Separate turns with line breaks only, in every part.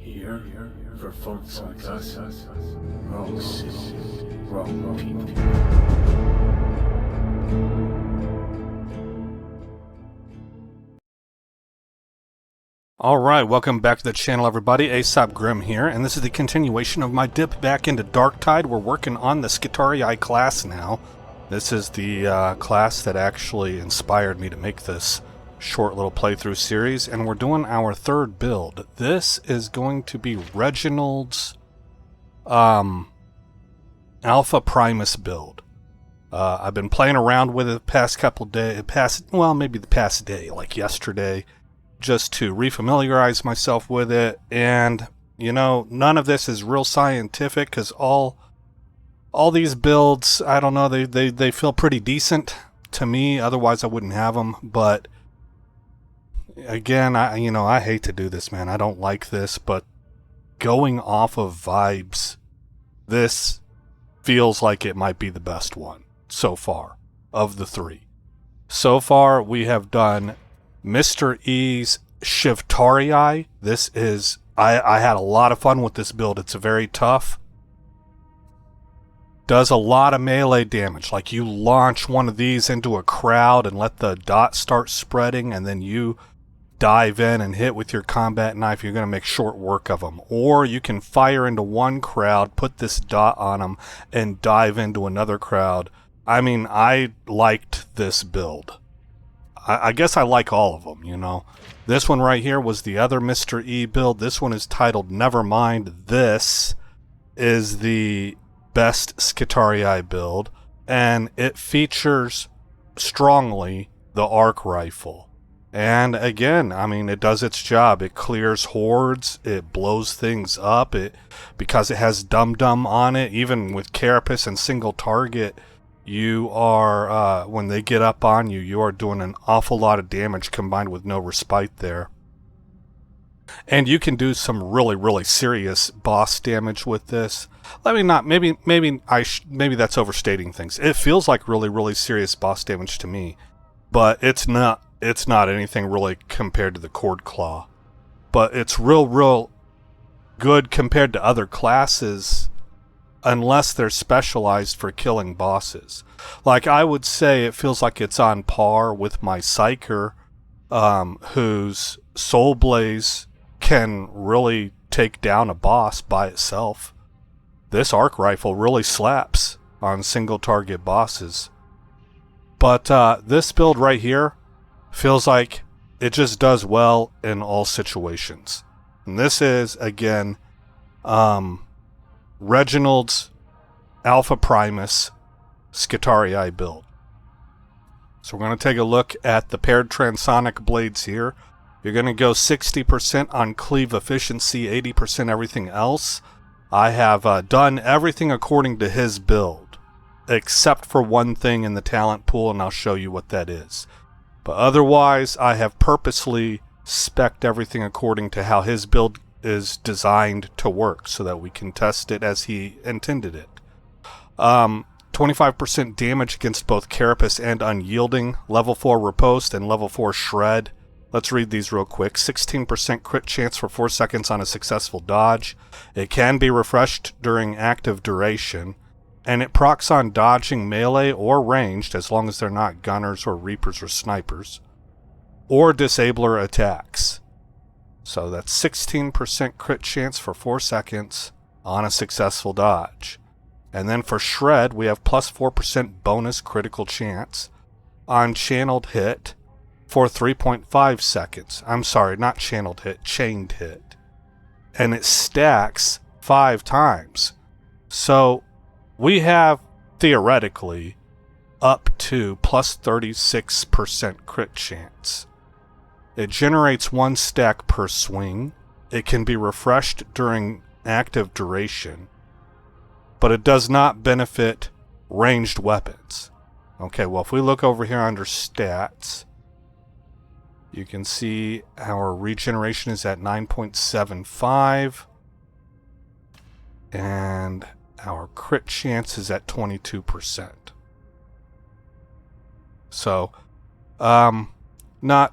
Here for folks like us, wrong city, wrong people.
Alright, welcome back to the channel everybody, Aesop Grim here, and this is the continuation of my dip back into Darktide. We're working on the Skitarii class now. This is the class that actually inspired me to make this short little playthrough series, and we're doing our third build. This is going to be Reginald's Alpha Primus build. I've been playing around with it the past couple days, maybe the past day, like yesterday, just to refamiliarize myself with it. And you know, none of this is real scientific, because all these builds, I don't know, they feel pretty decent to me, otherwise I wouldn't have them. But again, I hate to do this, man. I don't like this, but going off of vibes, this feels like it might be the best one so far of the three. So far we have done Mr. E's Skitarii. This is, I had a lot of fun with this build. It's very tough. Does a lot of melee damage. Like, you launch one of these into a crowd and let the dot start spreading, and then you dive in and hit with your combat knife. You're going to make short work of them. Or you can fire into one crowd, put this dot on them, and dive into another crowd. I mean, I liked this build. I guess I like all of them, you know. This one right here was the other Mr. E build. This one is titled Nevermind. This is the best Skitarii build, and it features strongly the arc rifle. And again, I mean, it does its job. It clears hordes, it blows things up, because it has dum-dum on it. Even with carapace and single target, you are, when they get up on you, you are doing an awful lot of damage combined with no respite there. And you can do some really, really serious boss damage with this. I mean, maybe that's overstating things. It feels like really, really serious boss damage to me, but it's not anything really compared to the Cord Claw. But it's real good compared to other classes, unless they're specialized for killing bosses. Like, I would say it feels like it's on par with my Psyker, whose Soul Blaze can really take down a boss by itself. This arc rifle really slaps on single target bosses. But this build right here feels like it just does well in all situations. And this is, again, Reginald's Alpha Primus Skitarii build. So we're going to take a look at the paired transonic blades here. You're going to go 60% on cleave efficiency, 80% everything else. I have done everything according to his build, except for one thing in the talent pool, and I'll show you what that is. But otherwise, I have purposely spec'd everything according to how his build is designed to work, so that we can test it as he intended it. 25% damage against both Carapace and Unyielding, level 4 Riposte, and level 4 Shred. Let's read these real quick. 16% crit chance for 4 seconds on a successful dodge. It can be refreshed during active duration, and it procs on dodging melee or ranged, as long as they're not gunners or reapers or snipers, or disabler attacks. So that's 16% crit chance for 4 seconds on a successful dodge. And then for Shred, we have plus 4% bonus critical chance on channeled hit for 3.5 seconds. I'm sorry, not channeled hit, chained hit. And it stacks 5 times. So we have, theoretically, up to plus 36% crit chance. It generates 1 stack per swing. It can be refreshed during active duration, but it does not benefit ranged weapons. Okay, well, if we look over here under stats, you can see our regeneration is at 9.75, and our crit chance is at 22%. So, not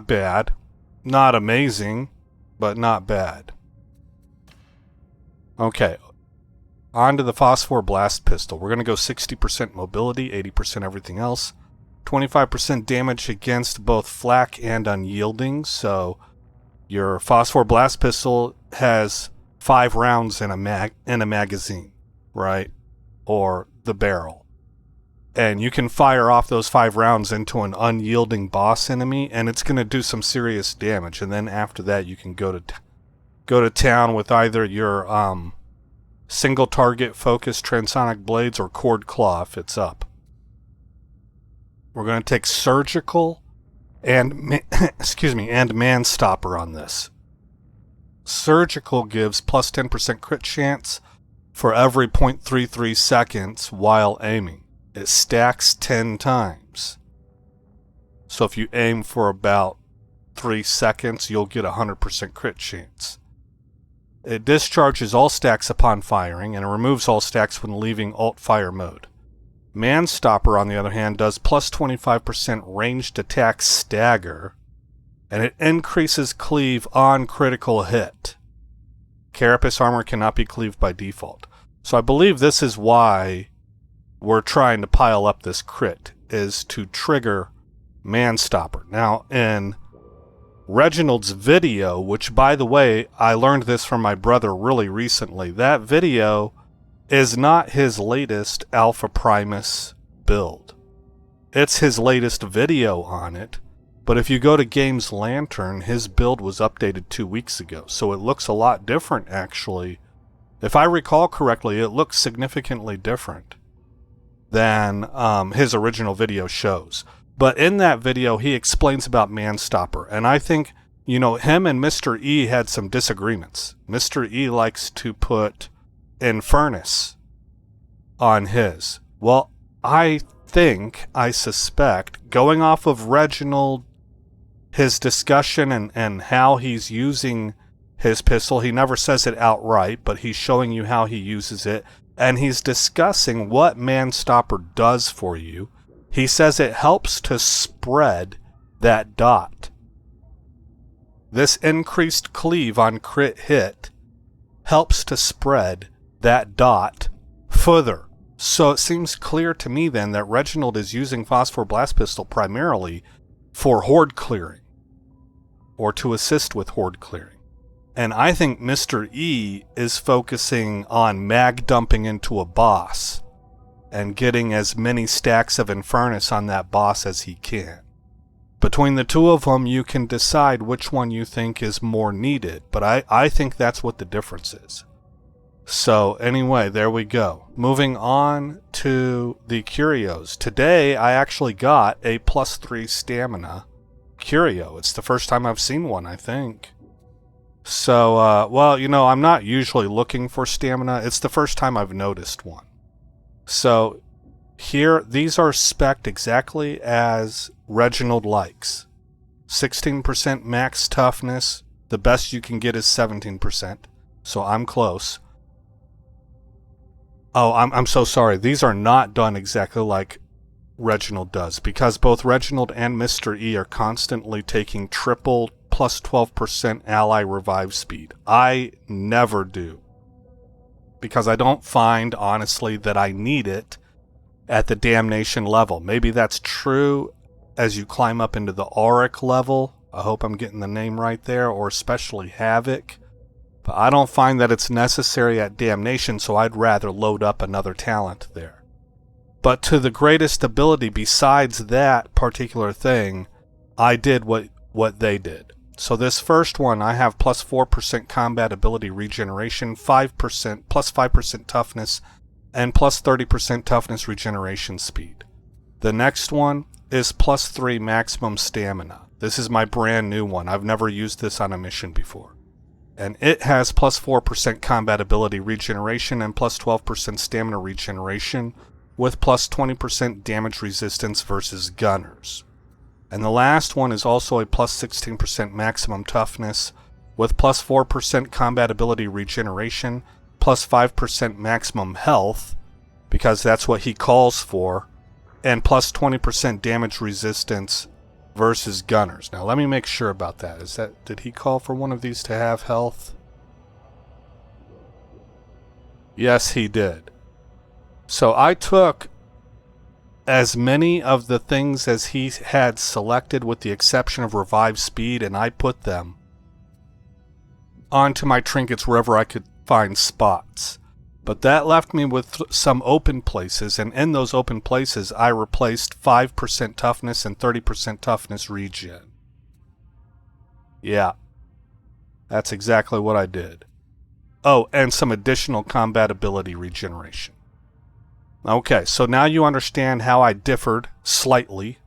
bad. Not amazing, but not bad. Okay, on to the Phosphor Blast Pistol. We're going to go 60% mobility, 80% everything else. 25% damage against both flak and unyielding. So your Phosphor Blast Pistol has 5 rounds in a magazine, right? Or the barrel. And you can fire off those 5 rounds into an unyielding boss enemy, and it's going to do some serious damage. And then after that, you can go to town with either your single target focused transonic blades or cord claw if it's up. We're going to take surgical and and man stopper on this. Surgical gives plus 10% crit chance for every 0.33 seconds while aiming. It stacks 10 times. So if you aim for about 3 seconds, you'll get a 100% crit chance. It discharges all stacks upon firing, and it removes all stacks when leaving alt fire mode. Manstopper, on the other hand, does plus 25% ranged attack stagger, and it increases cleave on critical hit. Carapace armor cannot be cleaved by default. So I believe this is why we're trying to pile up this crit, is to trigger Manstopper. Now, in Reginald's video, which, by the way, I learned this from my brother really recently, that video is not his latest Alpha Primus build. It's his latest video on it, but if you go to Games Lantern, his build was updated 2 weeks ago, so it looks a lot different, actually. If I recall correctly, it looks significantly different than his original video shows. But in that video, he explains about Manstopper, and I think, you know, him and Mr. E had some disagreements. Mr. E likes to put Infernus on his. Well, I suspect, going off of Reginald, his discussion and how he's using his pistol, he never says it outright, but he's showing you how he uses it, and he's discussing what Manstopper does for you. He says it helps to spread that dot. This increased cleave on crit hit helps to spread that dot further. So it seems clear to me then that Reginald is using Phosphor Blast Pistol primarily for horde clearing, or to assist with horde clearing. And I think Mr. E is focusing on mag dumping into a boss and getting as many stacks of Infernus on that boss as he can. Between the two of them, you can decide which one you think is more needed, but I think that's what the difference is. So anyway, there we go. Moving on to the curios. Today, I actually got a +3 stamina curio. It's the first time I've seen one, I think. So, well, you know, I'm not usually looking for stamina. It's the first time I've noticed one. So, here, these are spec'd exactly as Reginald likes. 16% max toughness. The best you can get is 17%. So I'm close. Oh, I'm so sorry. These are not done exactly like Reginald does, because both Reginald and Mr. E are constantly taking triple plus 12% ally revive speed. I never do, because I don't find, honestly, that I need it at the Damnation level. Maybe that's true as you climb up into the Auric level. I hope I'm getting the name right there, or especially Havoc. But I don't find that it's necessary at Damnation, so I'd rather load up another talent there. But to the greatest ability besides that particular thing, I did what they did. So this first one, I have plus 4% combat ability regeneration, 5%, plus 5% toughness, and plus 30% toughness regeneration speed. The next one is plus 3 maximum stamina. This is my brand new one. I've never used this on a mission before. And it has plus 4% combat ability regeneration and plus 12% stamina regeneration, with plus 20% damage resistance versus gunners. And the last one is also a plus 16% maximum toughness, with plus 4% combat ability regeneration, plus 5% maximum health, because that's what he calls for, and plus 20% damage resistance versus gunners. Now let me make sure about that. Did he call for one of these to have health? Yes, he did. So I took as many of the things as he had selected with the exception of revive speed, and I put them onto my trinkets wherever I could find spots. But that left me with some open places, and in those open places I replaced 5% toughness and 30% toughness regen. Yeah, that's exactly what I did. Oh, and some additional combat ability regeneration. Okay, so now you understand how I differed slightly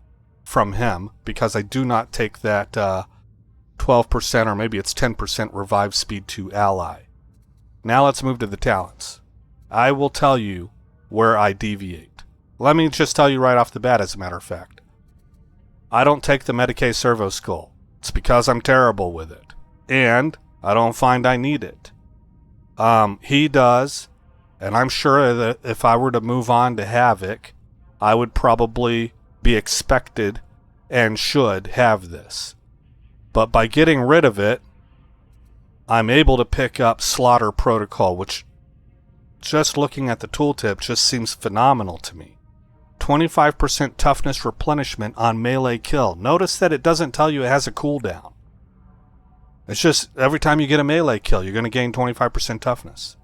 from him, because I do not take that 12% or maybe it's 10% revive speed to ally. Now let's move to the talents. I will tell you where I deviate. Let me just tell you right off the bat, as a matter of fact. I don't take the Medicae Servo Skull. It's because I'm terrible with it. And I don't find I need it. He does, and I'm sure that if I were to move on to Havoc, I would probably be expected and should have this. But by getting rid of it, I'm able to pick up Slaughter Protocol, which, just looking at the tooltip, just seems phenomenal to me. 25% toughness replenishment on melee kill. Notice that it doesn't tell you it has a cooldown. It's just every time you get a melee kill, you're going to gain 25% toughness.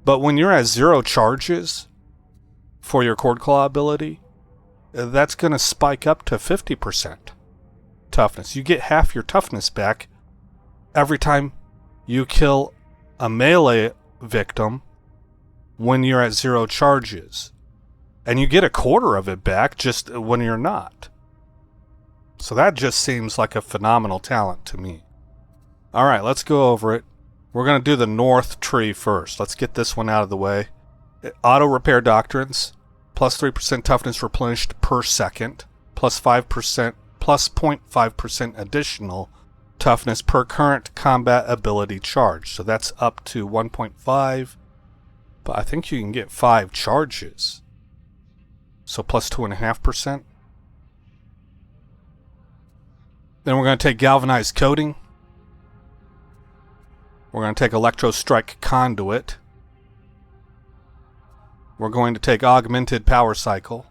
But when you're at 0 charges for your Cord Claw ability, that's going to spike up to 50% toughness. You get half your toughness back every time you kill a melee victim when you're at 0 charges. And you get a quarter of it back just when you're not. So that just seems like a phenomenal talent to me. Alright, let's go over it. We're going to do the North tree first. Let's get this one out of the way. Auto Repair Doctrines, plus 3% toughness replenished per second, plus 5%, plus 0.5% additional toughness per current combat ability charge. So that's up to 1.5, but I think you can get 5 charges. So plus 2.5%. Then we're going to take Galvanized Coating. We're going to take Electro Strike Conduit. We're going to take Augmented Power Cycle.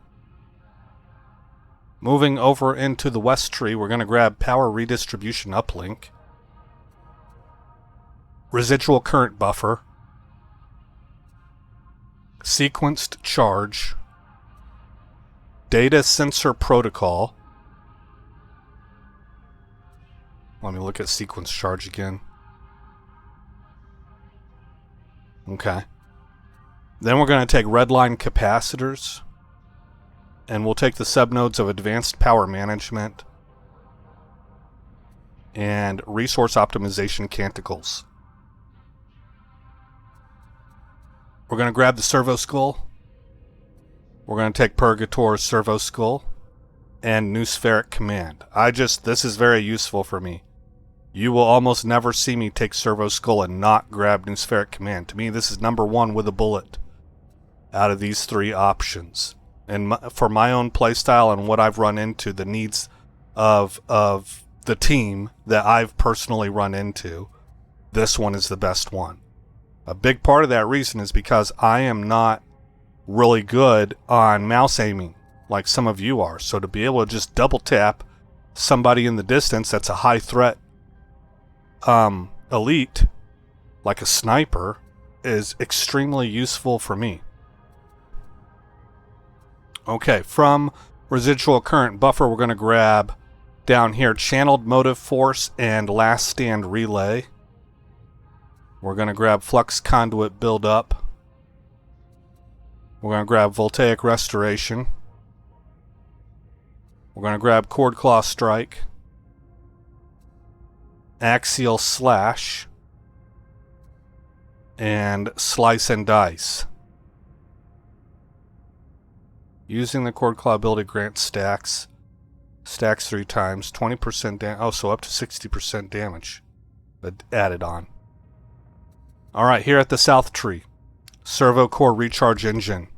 Moving over into the West tree, we're going to grab Power Redistribution Uplink. Residual Current Buffer. Sequenced Charge. Data Sensor Protocol. Let me look at Sequence Charge again. Okay. Then we're going to take Redline Capacitors. And we'll take the subnodes of Advanced Power Management and Resource Optimization Canticles. We're going to grab the Servo Skull. We're going to take Purgator's Servo Skull and Noospheric Command. This is very useful for me. You will almost never see me take Servo Skull and not grab Noospheric Command. To me, this is number one with a bullet out of these 3 options. And for my own playstyle and what I've run into, the needs of the team that I've personally run into, this one is the best one. A big part of that reason is because I am not really good on mouse aiming like some of you are. So to be able to just double tap somebody in the distance that's a high threat elite, like a sniper, is extremely useful for me. Okay, from Residual Current Buffer, we're going to grab down here Channeled Motive Force and Last Stand Relay. We're going to grab Flux Conduit Buildup. We're going to grab Voltaic Restoration. We're going to grab Cord Claw Strike. Axial Slash. And Slice and Dice. Using the Cord Claw ability grants stacks. Stacks 3 times. 20% damage. Oh, so up to 60% damage added on. Alright, here at the South Tree. Servo Core Recharge Engine.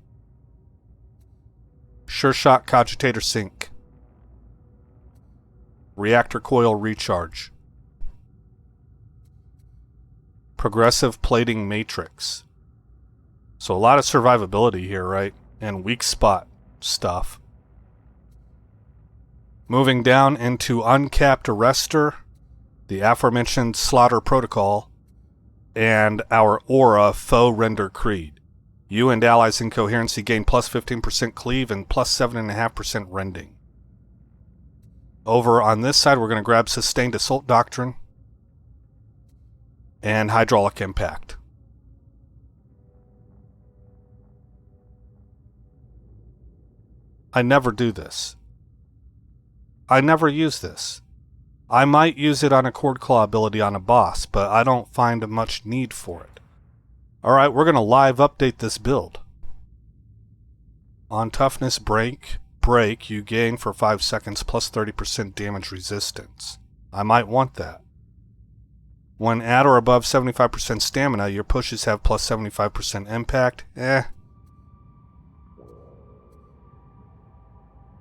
Sure Shot Cogitator Sync. Reactor Coil Recharge. Progressive Plating Matrix. So a lot of survivability here, right? And weak spot stuff. Moving down into Uncapped Arrestor, the aforementioned Slaughter Protocol, and our Aura Foe Render Creed. You and allies in coherency gain plus 15% cleave and plus 7.5% rending. Over on this side, we're going to grab Sustained Assault Doctrine and Hydraulic Impact. I never do this. I never use this. I might use it on a Cord Claw ability on a boss, but I don't find much need for it. Alright, we're going to live update this build. On Toughness Break, you gain for 5 seconds plus 30% damage resistance. I might want that. When at or above 75% stamina, your pushes have plus 75% impact.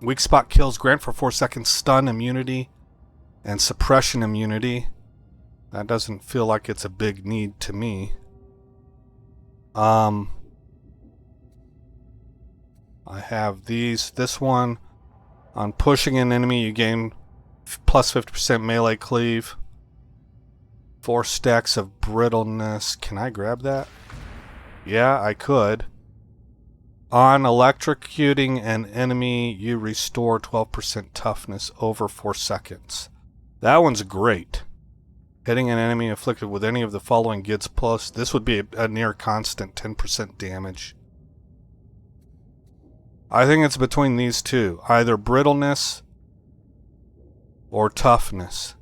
Weak spot kills grant for 4 seconds stun immunity and suppression immunity. That doesn't feel like it's a big need to me. I have this one. On pushing an enemy, you gain plus 50% melee cleave. 4 stacks of brittleness. Can I grab that? Yeah, I could. On electrocuting an enemy, you restore 12% toughness over 4 seconds. That one's great. Hitting an enemy afflicted with any of the following gets plus. This would be a near constant 10% damage. I think it's between these two. Either brittleness or toughness.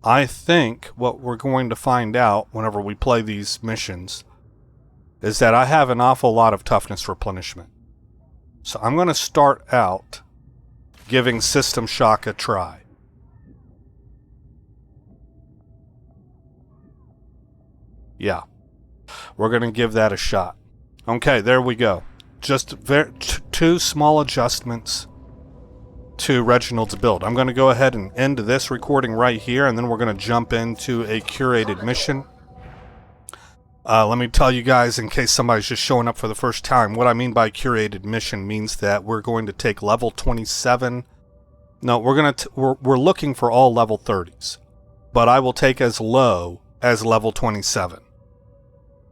I think what we're going to find out whenever we play these missions is that I have an awful lot of toughness replenishment. So I'm going to start out giving System Shock a try. Yeah, we're going to give that a shot. Okay, there we go. Just two small adjustments to Reginald's build. I'm going to go ahead and end this recording right here, and then we're going to jump into a curated mission. Let me tell you guys, in case somebody's just showing up for the first time, what I mean by curated mission means that we're going to take level 27. No, we're looking for all level 30s, but I will take as low as level 27.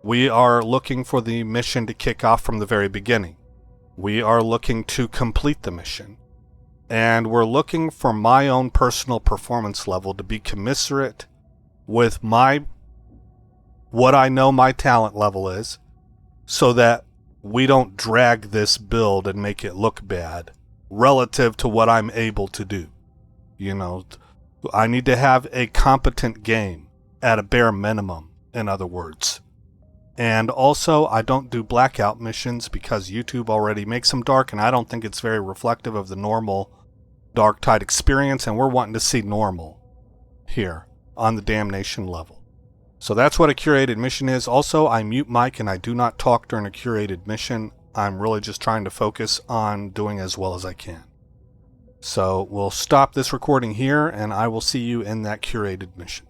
We are looking for the mission to kick off from the very beginning. We are looking to complete the mission. And we're looking for my own personal performance level to be commensurate with what I know my talent level is, so that we don't drag this build and make it look bad relative to what I'm able to do. You know, I need to have a competent game at a bare minimum, in other words. And also, I don't do blackout missions because YouTube already makes them dark, and I don't think it's very reflective of the normal Darktide experience, and we're wanting to see normal here on the Damnation level. So that's what a curated mission is. Also, I mute mic and I do not talk during a curated mission. I'm really just trying to focus on doing as well as I can. So we'll stop this recording here, and I will see you in that curated mission.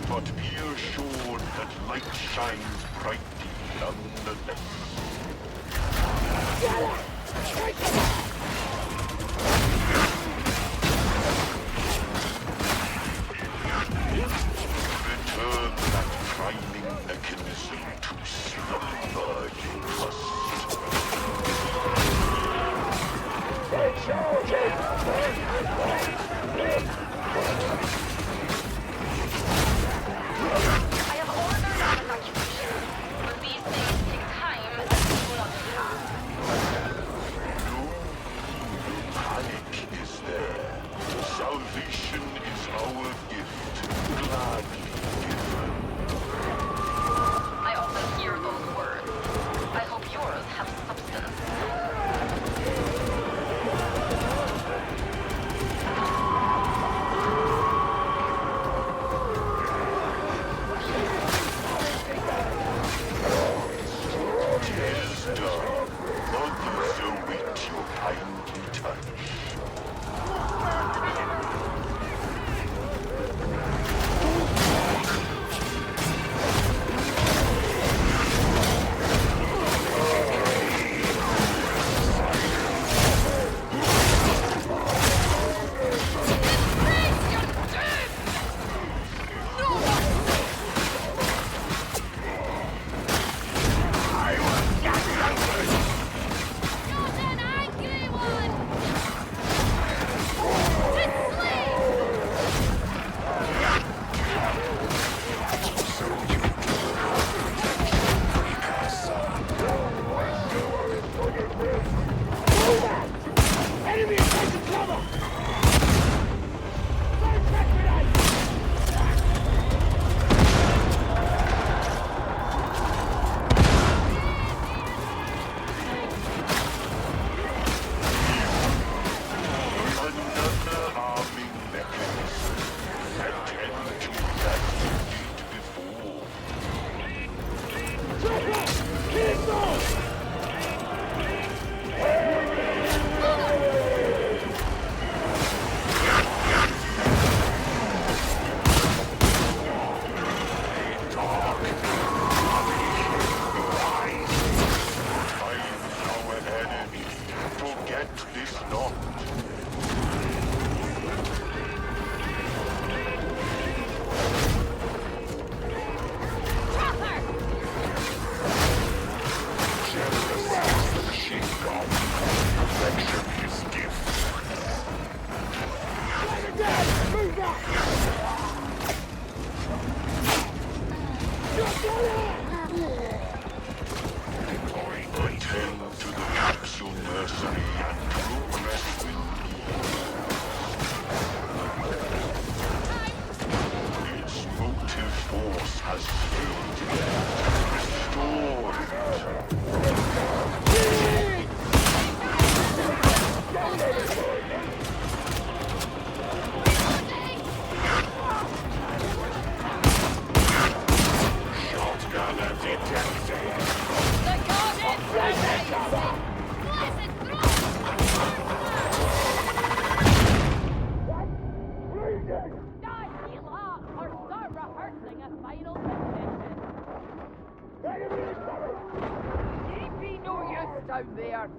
But be assured that light shines brightly nonetheless. Return that
got out there?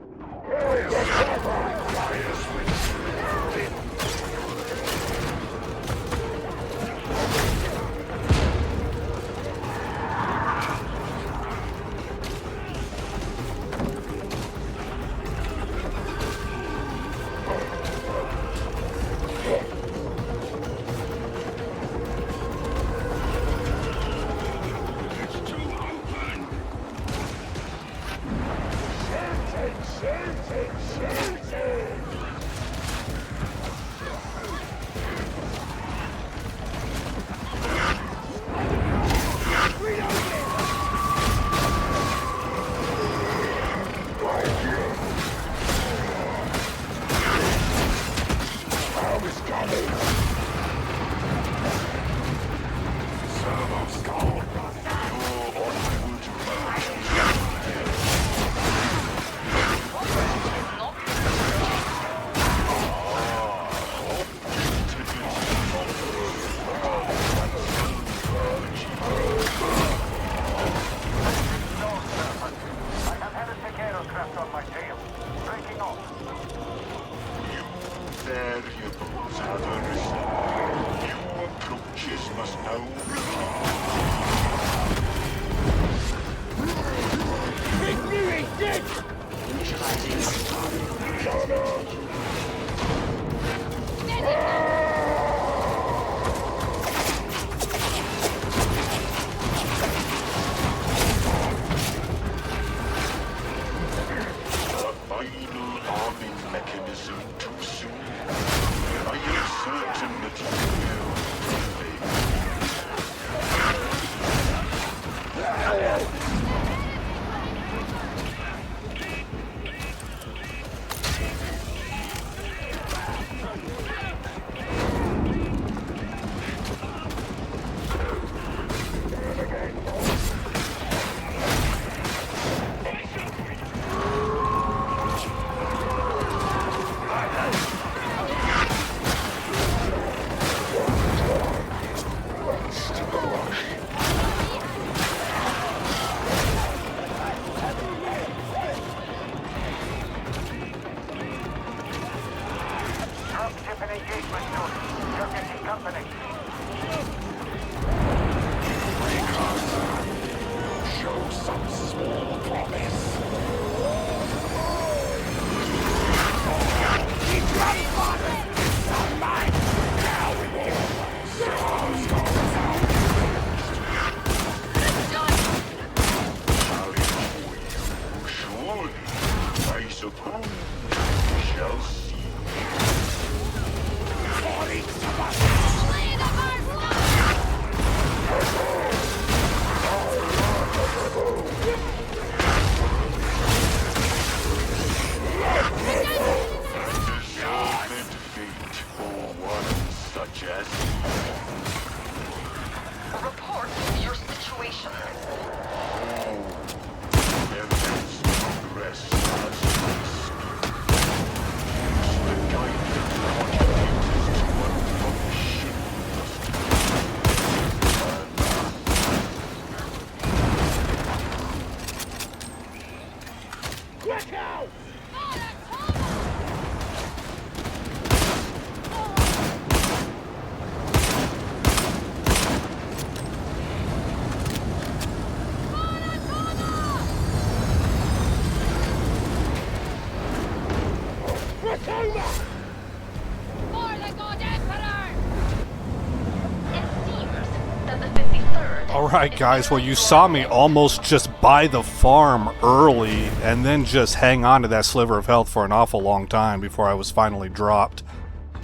Alright guys, well you saw me almost just buy the farm early and then just hang on to that sliver of health for an awful long time before I was finally dropped.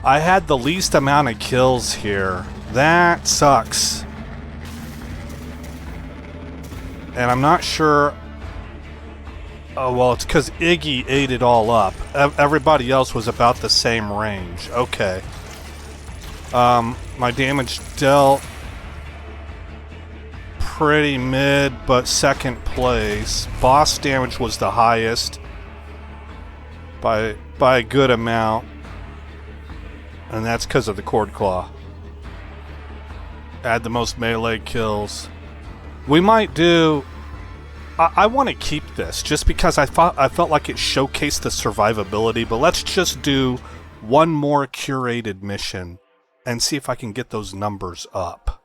I had the least amount of kills here. That sucks. And I'm not sure... Oh well, it's because Iggy ate it all up. Everybody else was about the same range. Okay. My damage dealt... pretty mid, but second place. Boss damage was the highest by a good amount, and that's because of the cord claw. Had the most melee kills. We might do... I want to keep this just because I felt like it showcased the survivability, but let's just do one more curated mission and see if I can get those numbers up.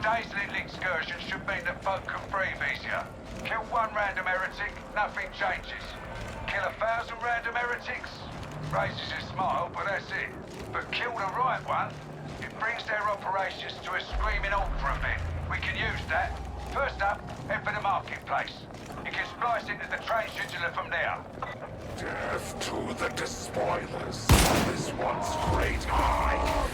Today's little excursion should mean that folk can breathe easier. Kill one random heretic, nothing changes. Kill 1,000 random heretics, raises your smile, but that's it. But kill the right one, it brings their operations to a screaming halt for a bit. We can use that. First up, head for the marketplace. You can splice into the train scheduler from there.
Death to the despoilers of this once great hive.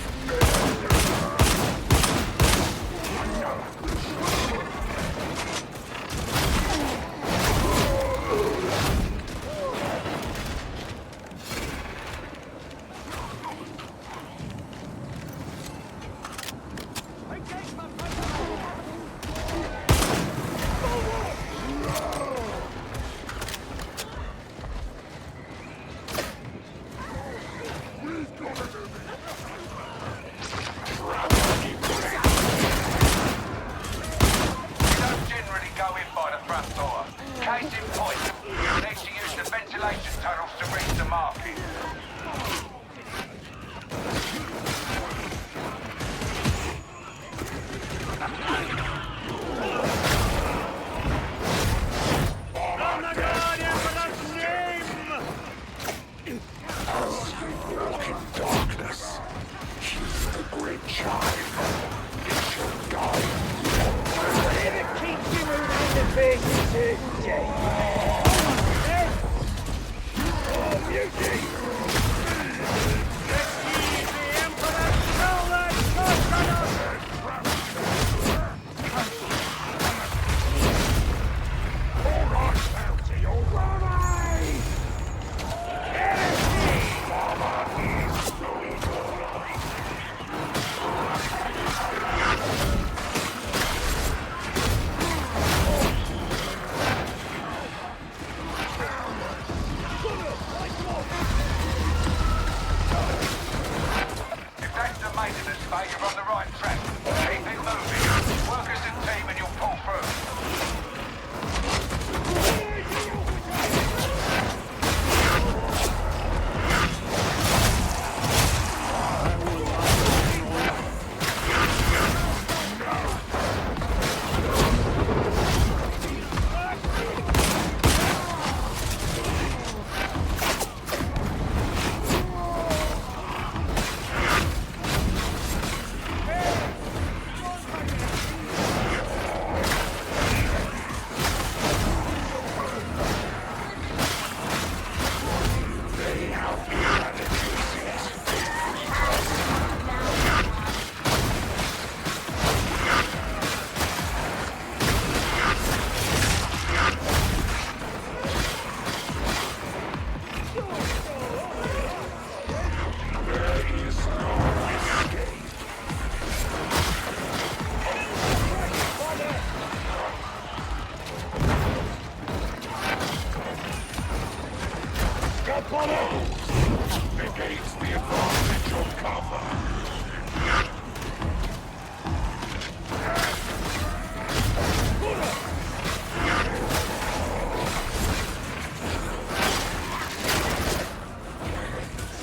Negates the advantage of cover.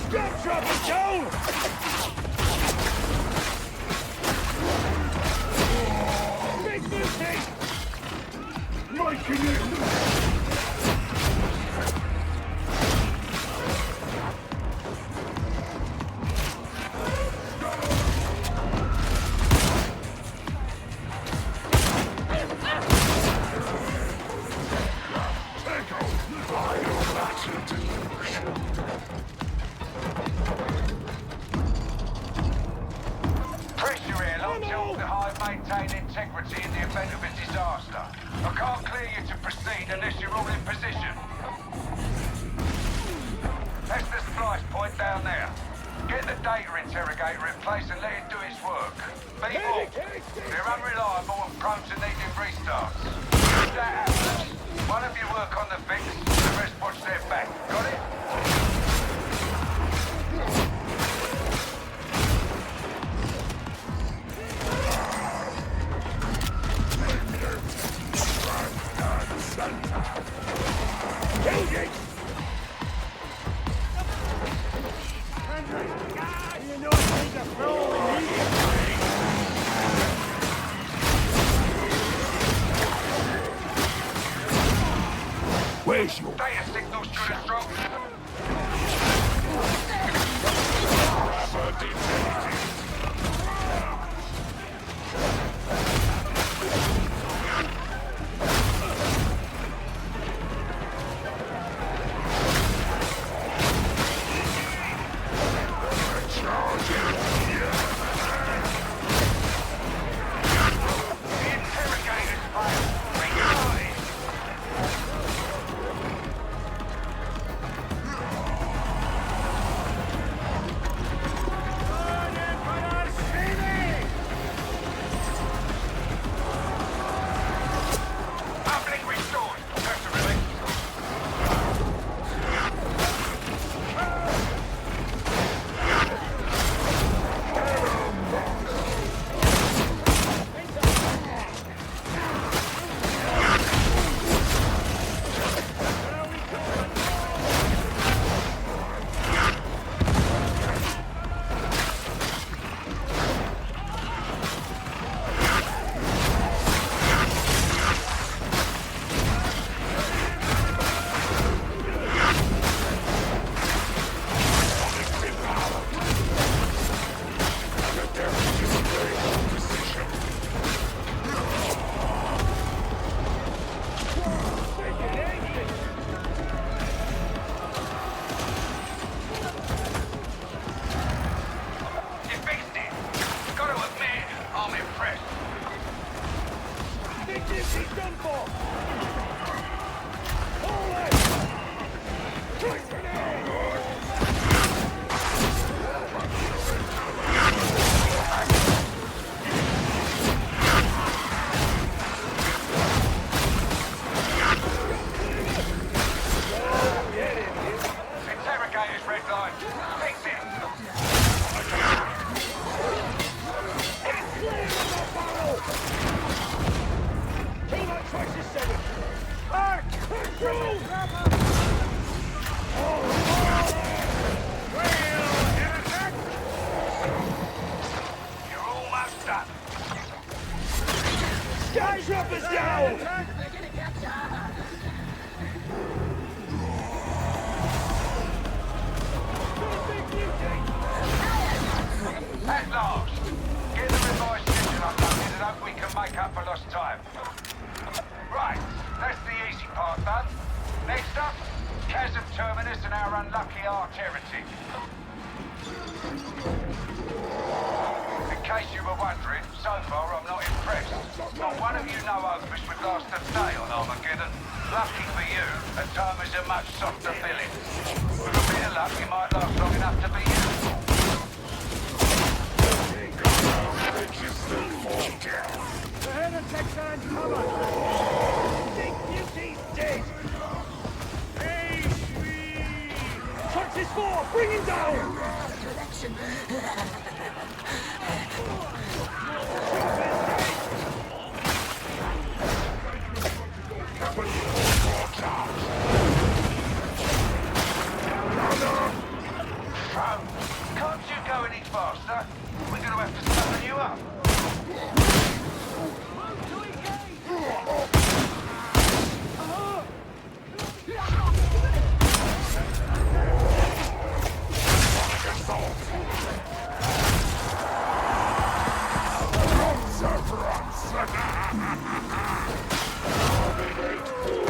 Stop, drop it down! Big mistake! Making it!
Maintain integrity in the event of a disaster. I can't clear you to proceed unless you're all in position. That's the splice point down there. Get the data interrogator in place and let it do its work. Be warned, they're unreliable and prone to needing restarts.
Where's your
Data signal's good and strong.
grabber detected?
The interrogator's failed. Restarted. Uplink restored. That's a relief. You fixed it. Got to admit, I'm impressed.
Think this is done for! Hold it! Quick grenade!
Interrogator's red line. Fix it.
Kill that crisis 7! Arc! Control!
You're almost done.
Sky Trapper's down!
At last. Get the revised schedule uploaded and hope we can make up for lost time. Right, that's the easy part done. Next up, Chasm Terminus and our unlucky arch-heretic. In case you were wondering, so far I'm not impressed. Not one of you know-overs would last a day on Armageddon. Lucky for you, Atoma's a much softer filling. With a bit of luck, you might last long enough to be useful.
The heretic's on cover! Think Beauty's dead! Hey, sweet! Touch his 4! Bring him down!
Can't you go any faster? We're gonna have to summon you up.
Runs!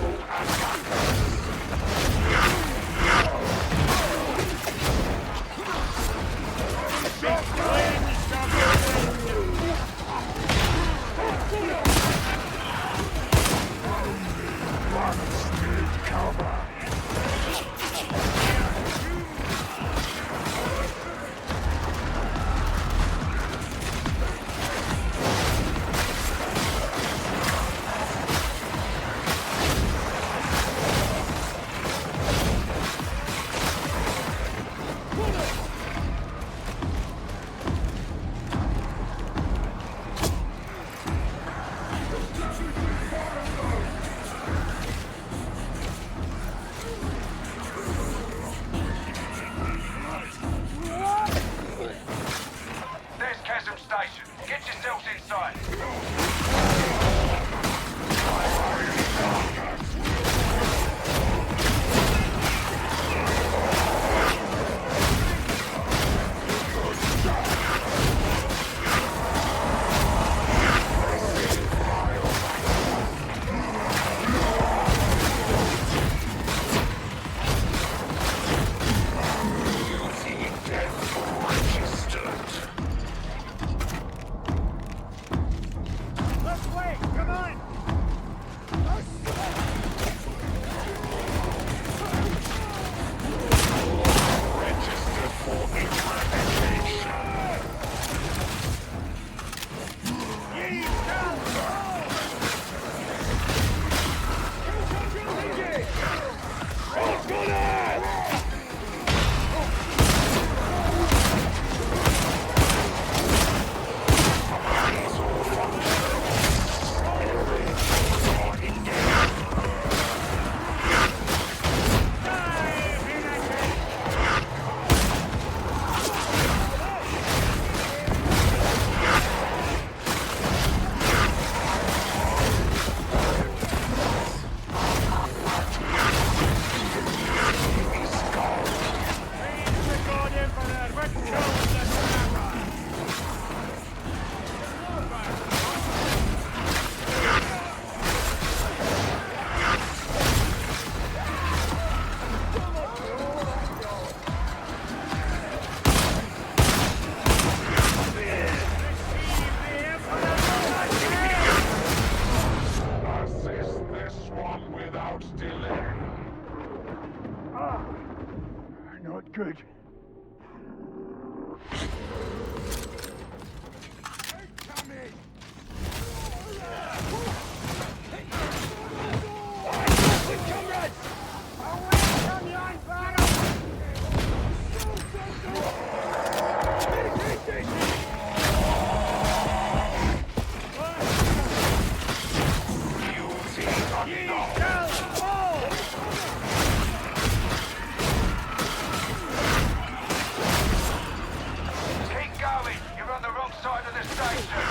Not good.
Keep going. You're on the wrong side of the station.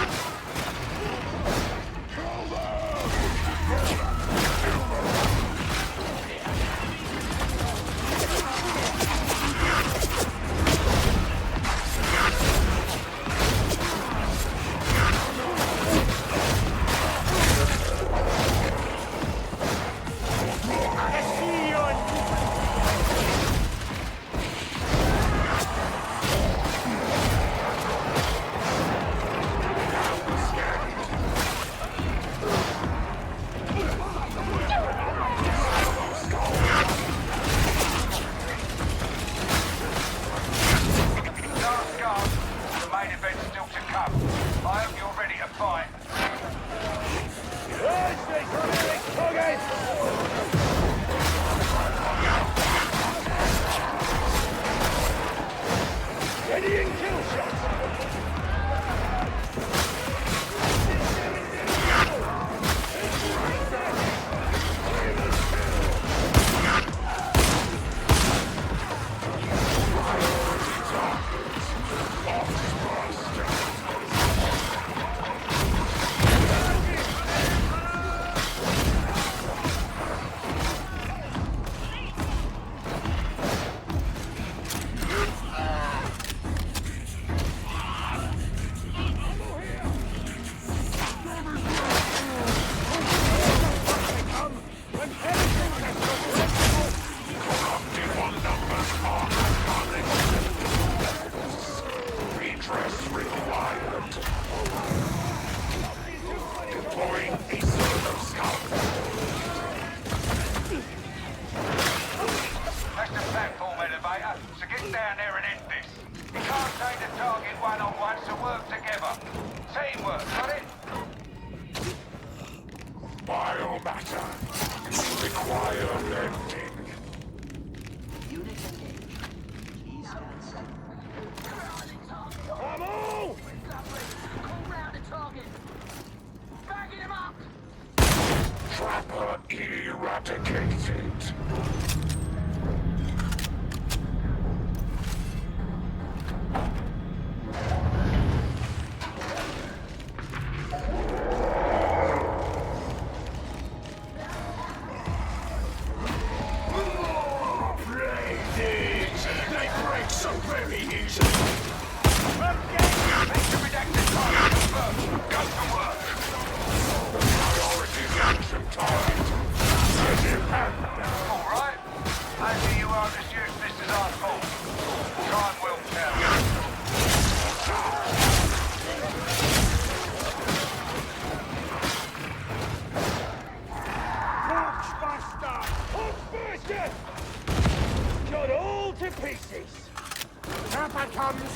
Last guard. The main event's still to come. I hope you're ready to fight.
Ready and kill shot!
Redress required. Deploying a solo scout.
That's the platform elevator, so get down there and end this. You can't take the target one-on-one, so work together. Teamwork, got it?
Biomatter. Require mending.
Unit engaged. Please stand safe.
Come on!
Call round the target. Bagging him up!
Trapper eradicated. They break so very easily.
Make the redacted target confirmed. Go to work.
Priority action target. Get him hand down.
All right? Maybe you aren't as useless as I thought. Time will tell.
Torchbuster! Torchbuster! Got all to pieces. Trapper comes.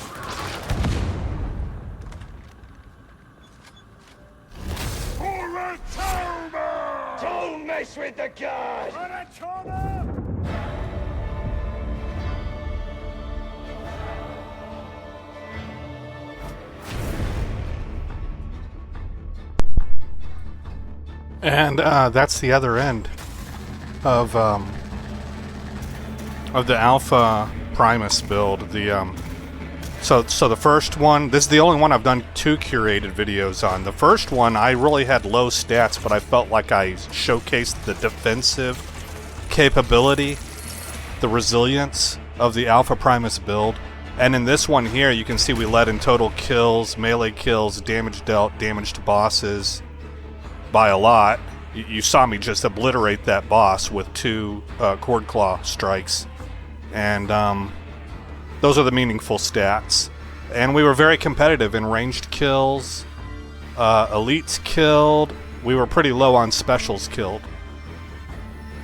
For a Toma! Don't mess with the guard! For a Toma!
And that's the other end of the Alpha Primus build. So the first one, this is the only one I've done 2 curated videos on. The first one, I really had low stats, but I felt like I showcased the defensive capability, the resilience of the Alpha Primus build. And in this one here, you can see we led in total kills, melee kills, damage dealt, damage to bosses by a lot. You saw me just obliterate that boss with 2 Cord Claw strikes. And those are the meaningful stats. And we were very competitive in ranged kills, elites killed. We were pretty low on specials killed.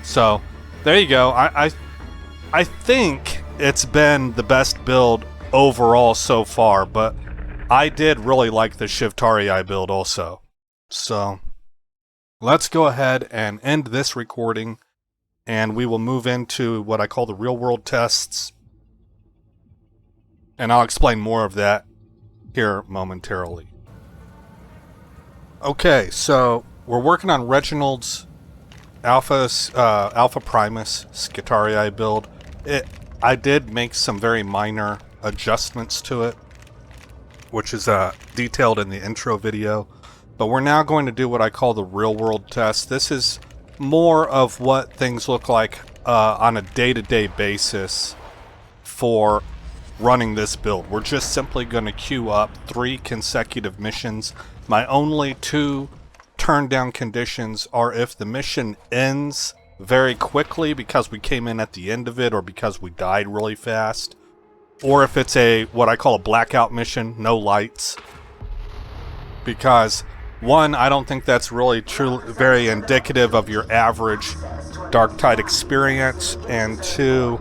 So there you go. I think it's been the best build overall so far, but I did really like the Skitarii build also. So let's go ahead and end this recording, and we will move into what I call the real world tests, and I'll explain more of that here momentarily. Okay, so we're working on Reginald's Alpha Primus Skitarii build. I did make some very minor adjustments to it, which is detailed in the intro video. But we're now going to do what I call the real world test. This is more of what things look like on a day-to-day basis for running this build. We're just simply going to queue up 3 consecutive missions. My only 2 turn down conditions are if the mission ends very quickly because we came in at the end of it or because we died really fast, or if it's what I call a blackout mission, no lights. Because 1, I don't think that's really very indicative of your average Darktide experience, and 2,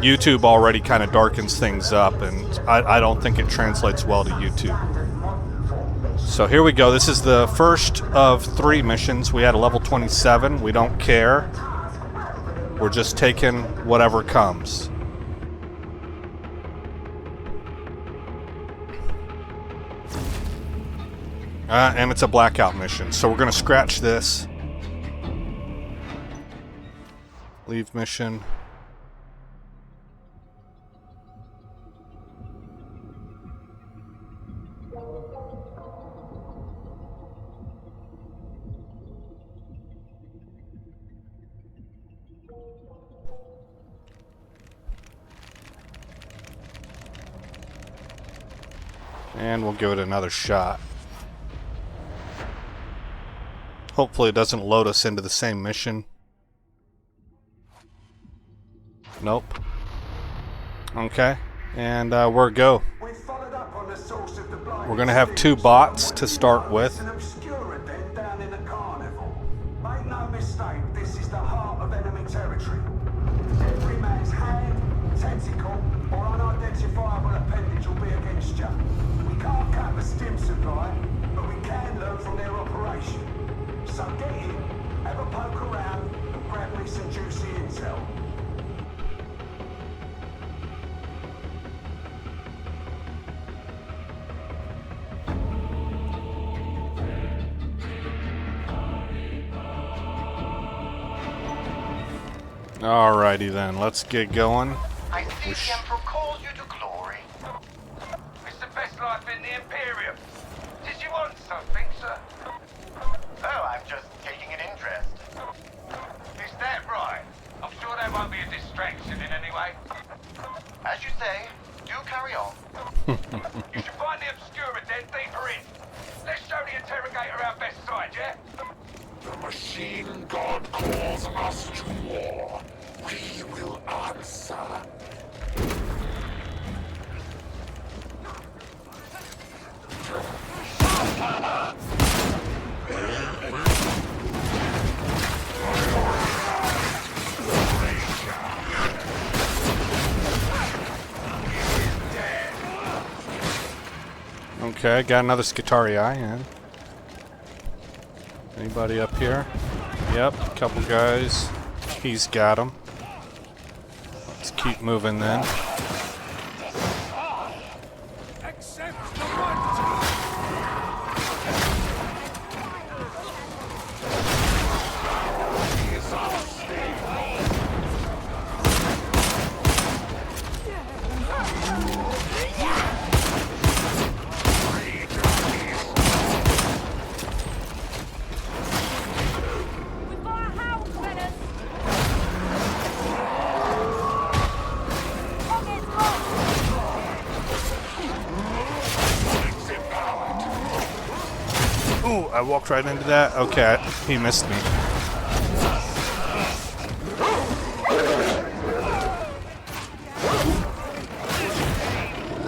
YouTube already kind of darkens things up, and I don't think it translates well to YouTube. So here we go. This is the first of 3 missions. We had a level 27. We don't care. We're just taking whatever comes. And it's a blackout mission. So we're going to scratch this. Leave mission. And we'll give it another shot. Hopefully it doesn't load us into the same mission. Nope. Okay. And we're go. We're going to have 2 bots to start with.
Make no mistake, this is the heart of enemy territory. Every man's hand, tentacle, or unidentifiable appendage will be against you. We can't cut the stim supply, but we can learn from their operation. So get in, have a poke around, and grab me some juicy intel.
Alrighty then, let's get going.
I see the Emperor calls you to glory. It's the best life in the Imperium. Did you want something, sir? Oh, I'm just taking an interest. Is that right? I'm sure that won't be a distraction in any way. As you say, do carry on. You should find the Obscura den deeper in. Let's show the interrogator our best side, yeah?
The machine god calls us to war. We will answer.
Okay, got another Skitarii in. Anybody up here? Yep, a couple guys. He's got him. Let's keep moving then. Ooh, I walked right into that. Okay, he missed me.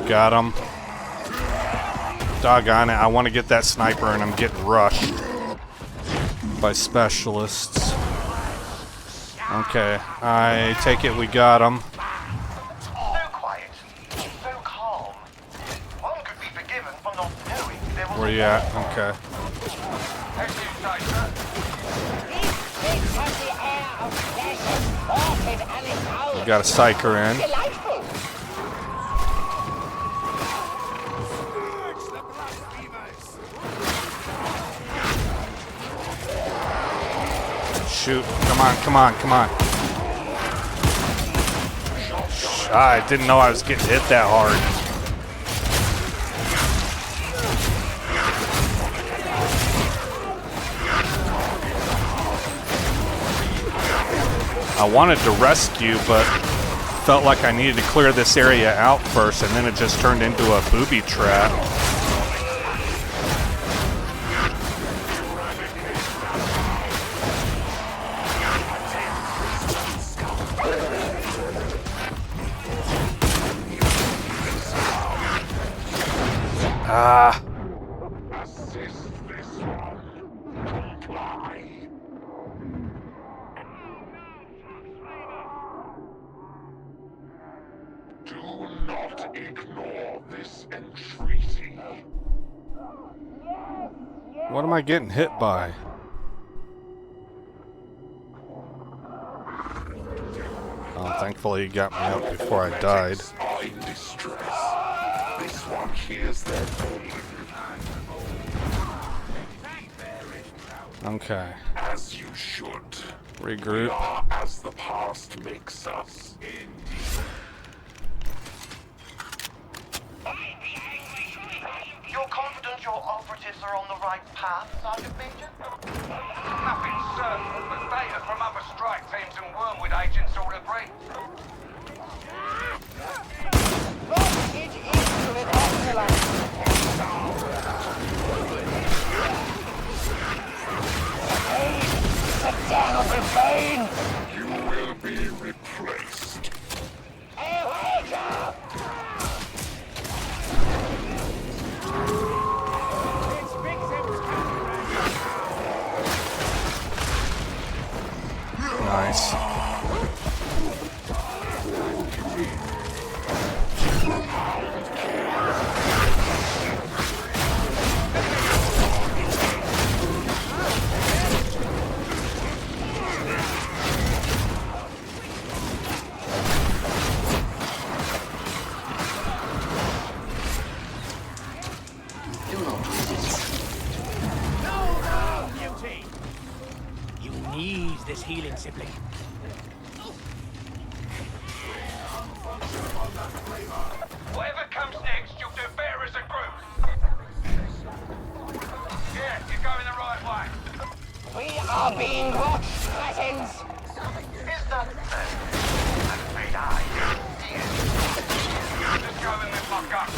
Got him. Doggone it, I want to get that sniper and I'm getting rushed by specialists. Okay, I take it we got him.
So quiet, so calm. One could be forgiven for not knowing there was
Where you at? Okay.
As you say, sir.
This has the air of pleasure, sported and indulged.
We got a psyker in.
Delightful.
Shoot. Come on, come on, come on. I didn't know I was getting hit that hard. I wanted to rescue, but felt like I needed to clear this area out first, and then it just turned into a booby trap. Ah.
Assist this one. Comply. Do not ignore this entreaty.
What am I getting hit by? Oh, thankfully he got me up before I died.
Are in distress. This one hears their pain.
Okay.
As you should. We
Regroup.
are as the past makes us.
You're confident your operatives are on the right path, Sergeant Major?
Nothing certain, but data from other strike teams and Wormwood agents all agree.
It is with excellence. The den of rebellion.
You will be replaced.
Nice.
You need this healing, sibling.
Whatever comes next, you'll do better as a group. Yeah, you're going the right way.
We are being watched, friends.
Is that I'm afraid I
Just go in with my gun.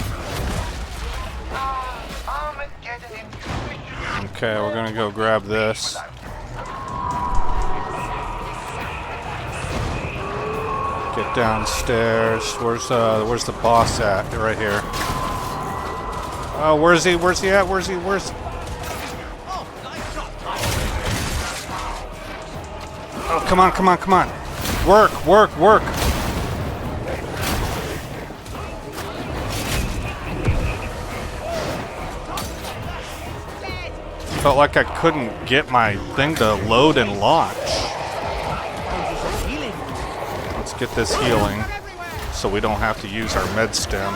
Armageddon in
Okay, we're gonna go grab this. Get downstairs. Where's the boss at? Right here. Oh, where's he? Where's he at? Where's he? Oh, come on, come on, come on. Work, work, work. Felt like I couldn't get my thing to load and launch. Let's get this healing so we don't have to use our med stem.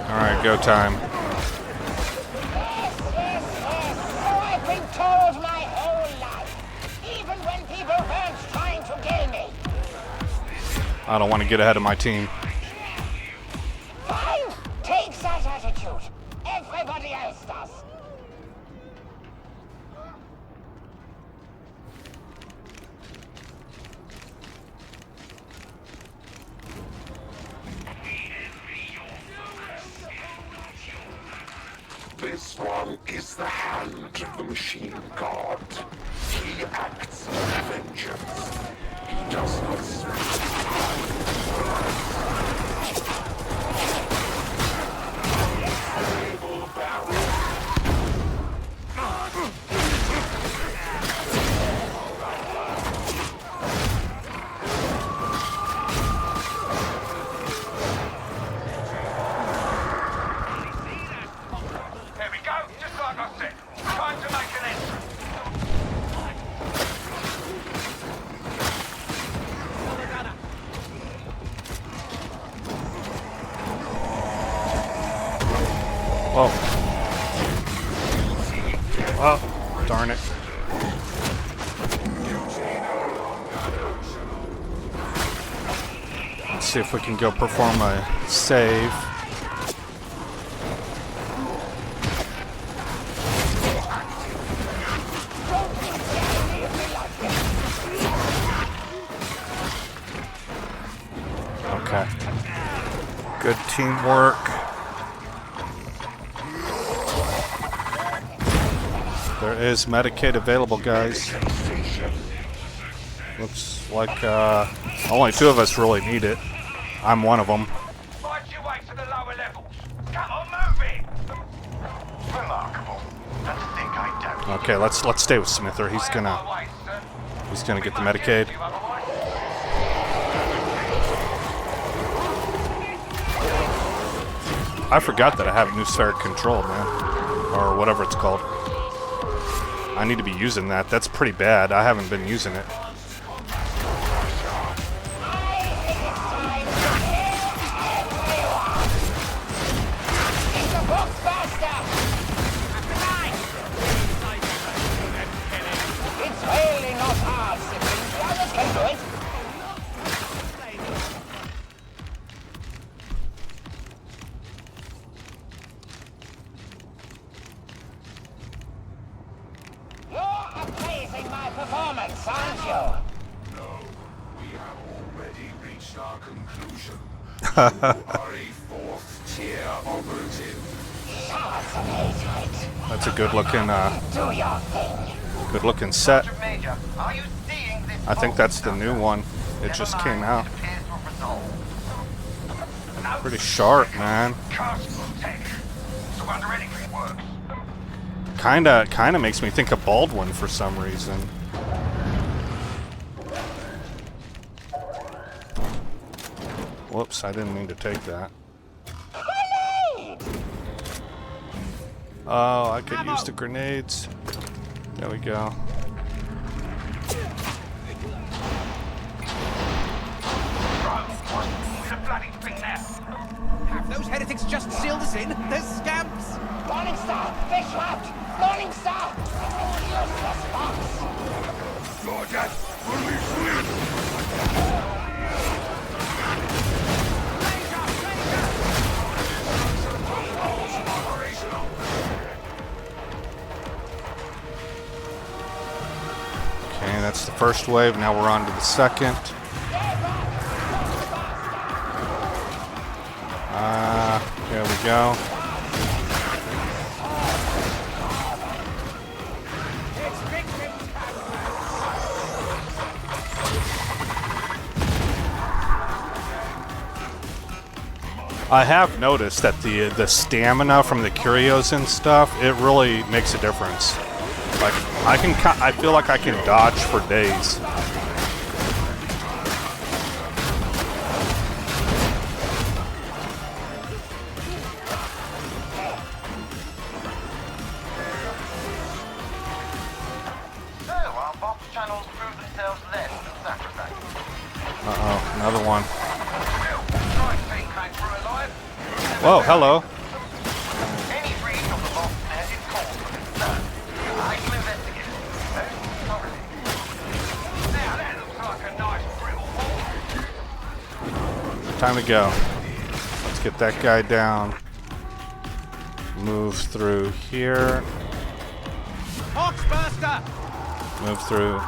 All right, go time.
I've been told my whole life, even when people weren't trying to kill me.
I don't want to get ahead of my team.
Fine, take that attitude. Everybody else does.
This one is the hand of the machine god. He acts
Whoa. Oh, darn it. Let's see if we can go perform a save. Okay. Good teamwork. There is Medicaid available, guys. Looks like only 2 of us really need it. I'm one of them.
Find your way to the lower levels. Come on, move it!
Remarkable. And to think I don't.
Okay, let's stay with Smither. He's gonna get the Medicaid. I forgot that I have atmospheric control, man, or whatever it's called. I need to be using that. That's pretty bad. I haven't been using it.
It's really not hard, siblings. The others can do it. You're appraising my performance, aren't you?
No, we have already reached our conclusion. You are a 4th-tier operative.
Shards of hatred.
That's a good-looking,
Do your thing.
good-looking set.
Major, are you seeing this?
I think that's the new one. It just came out.
It appears to have resolved.
Pretty sharp, man.
Castle tech. So under anything works.
Kinda makes me think of Baldwin for some reason. Whoops, I didn't mean to take that. Oh, I could use the grenades. There we go.
What's the bloody thing now?
Have those heretics just sealed us in? They're scamps!
Morning Star, fish left. Morning Star. Useless fox.
Sergeant, release me!
Okay, that's the first wave. Now we're on to the second. There we go. I have noticed that the stamina from the curios and stuff, it really makes a difference. Like I feel like I can dodge for days.
So, our box channels prove themselves less than sacrosanct.
Uh-oh, another one.
Strike team came through alive.
Whoa, hello.
Any reading of the box has its cause for concern. I shall investigate. Thoroughly.
Now that looks like a nice brittle wall.
Time to go. Let's get that guy down. Move through here.
Hawksbuster!
Move through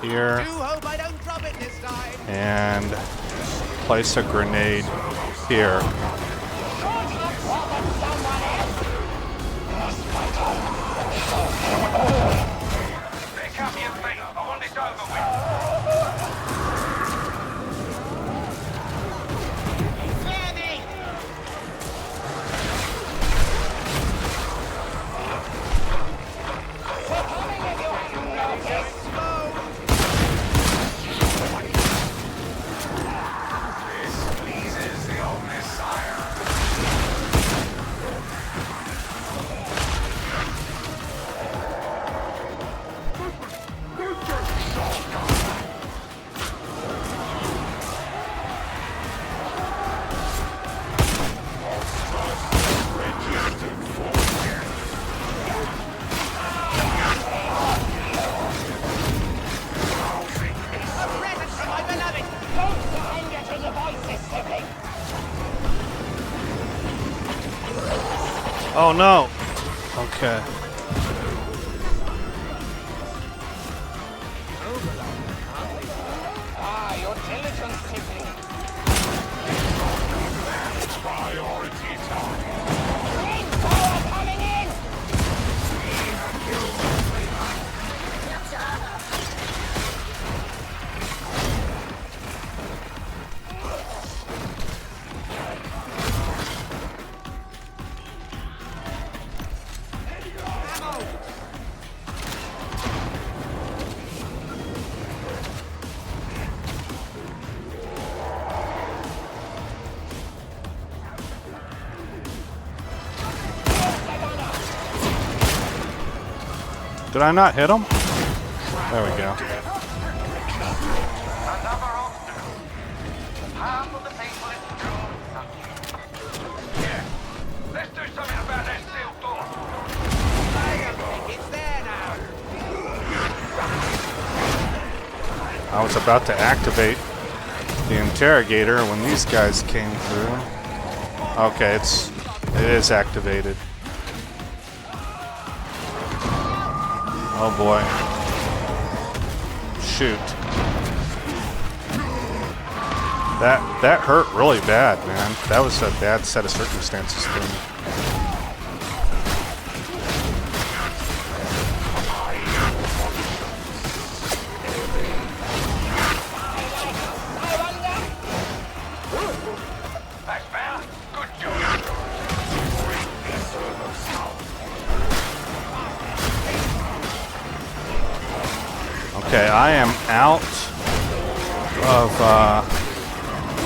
here.
Do hope I don't drop it this time.
And place a grenade here.
Pick up your feet. I want this over with.
Ready. They're coming if you haven't noticed.
This pleases the old Messiah.
Oh no! Okay.
Ah, your diligence, sibling.
Priority target.
Flamethrower coming in!
Did I not hit him? There we go.
Another obstacle. Half of the people in school.
Yeah. Let's do something about that sealed door.
It's there now.
I was about to activate the interrogator when these guys came through. Okay, it is activated. Oh boy. Shoot. That hurt really bad, man. That was a bad set of circumstances for me.
That's better. Good job.
Okay, I am out of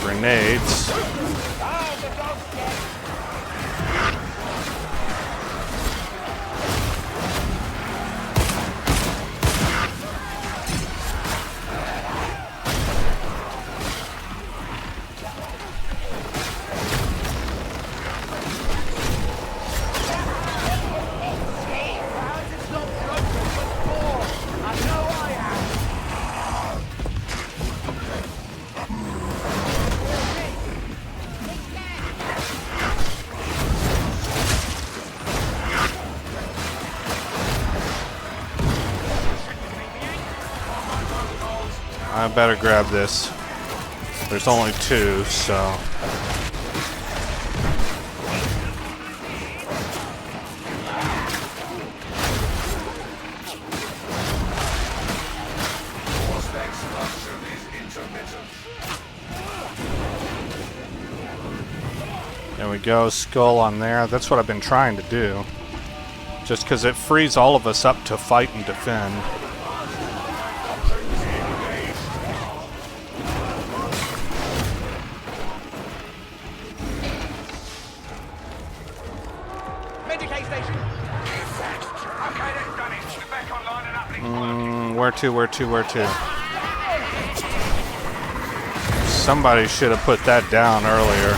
grenades. I better grab this. There's only two, so...
Force extraction is intermittent.
There we go, skull on there. That's what I've been trying to do. Just because it frees all of us up to fight and defend.
Medicate station.
Okay, that's done it. We're back online and uplink working.
Where to? Somebody should have put that down earlier.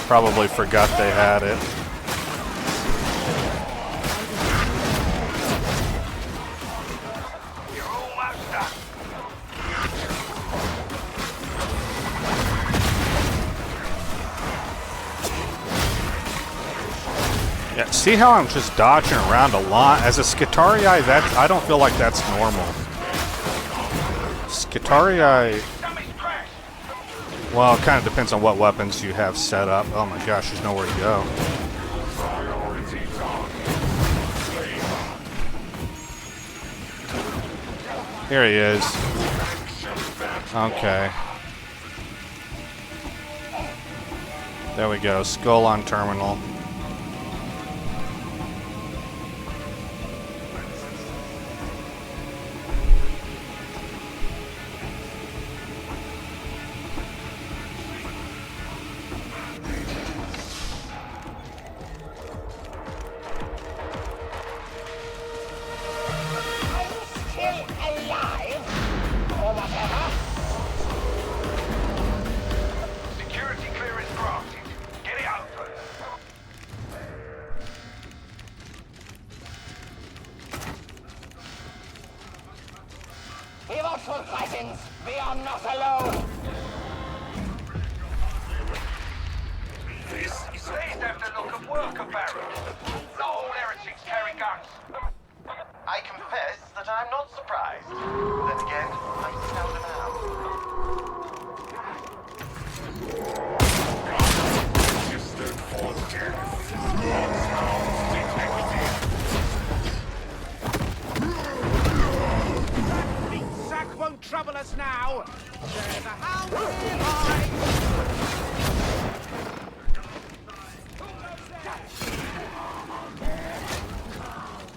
Probably forgot they had it.
You're almost done.
Yeah, see how I'm just dodging around a lot? As a Skitarii, I don't feel like that's normal. Skitarii,
Something's crashed.
well, it kind of depends on what weapons you have set up. Oh my gosh, there's nowhere to go.
Priority target.
Here he is. Okay. There we go, skull on terminal.
Still alive? Or whatever?
Security clearance granted. Get it open.
Be watchful, Titans. We are not alone.
This
look of worker barracks. Not all heretics carry guns.
I confess that I'm not surprised. Then again, I seldom am.
Registered for death. Lockdowns detected.
Sack won't trouble us now. There's a hound nearby.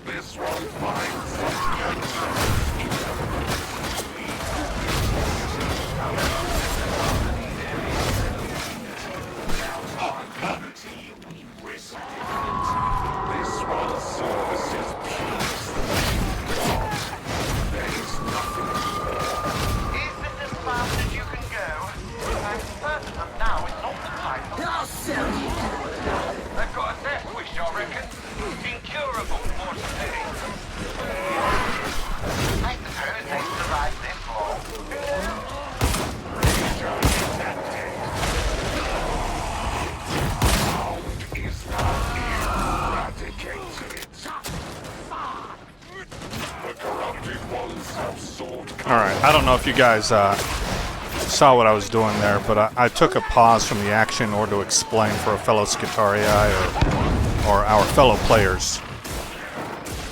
This won't find such This one services peace. There is nothing more.
Is this as fast as you can go? I'm certain that now is not the time for...
They've got a death wish, I reckon. Incurable, more steady.
I suppose they survived this long.
Is now eradicated. The corrupted ones have sought.
Alright, I don't know if you guys saw what I was doing there, but I took a pause from the action in order to explain for a fellow Skitarii or our fellow players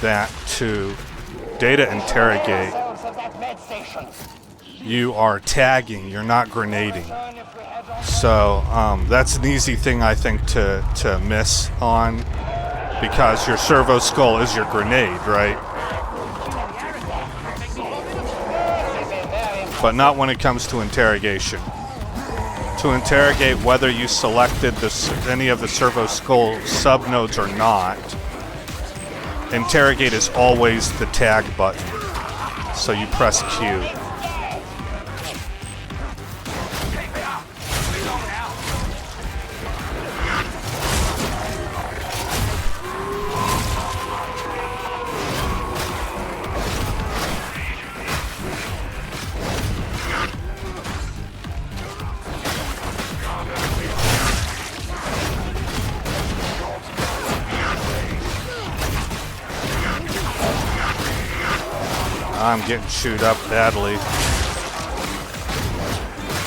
that to data interrogate, you are tagging, you're not grenading. So that's an easy thing, I think, to miss on, because your servo skull is your grenade, right? But not when it comes to interrogation. To interrogate whether you selected any of the servo skull subnodes or not, interrogate is always the tag button. So you press Q. I'm getting chewed up badly.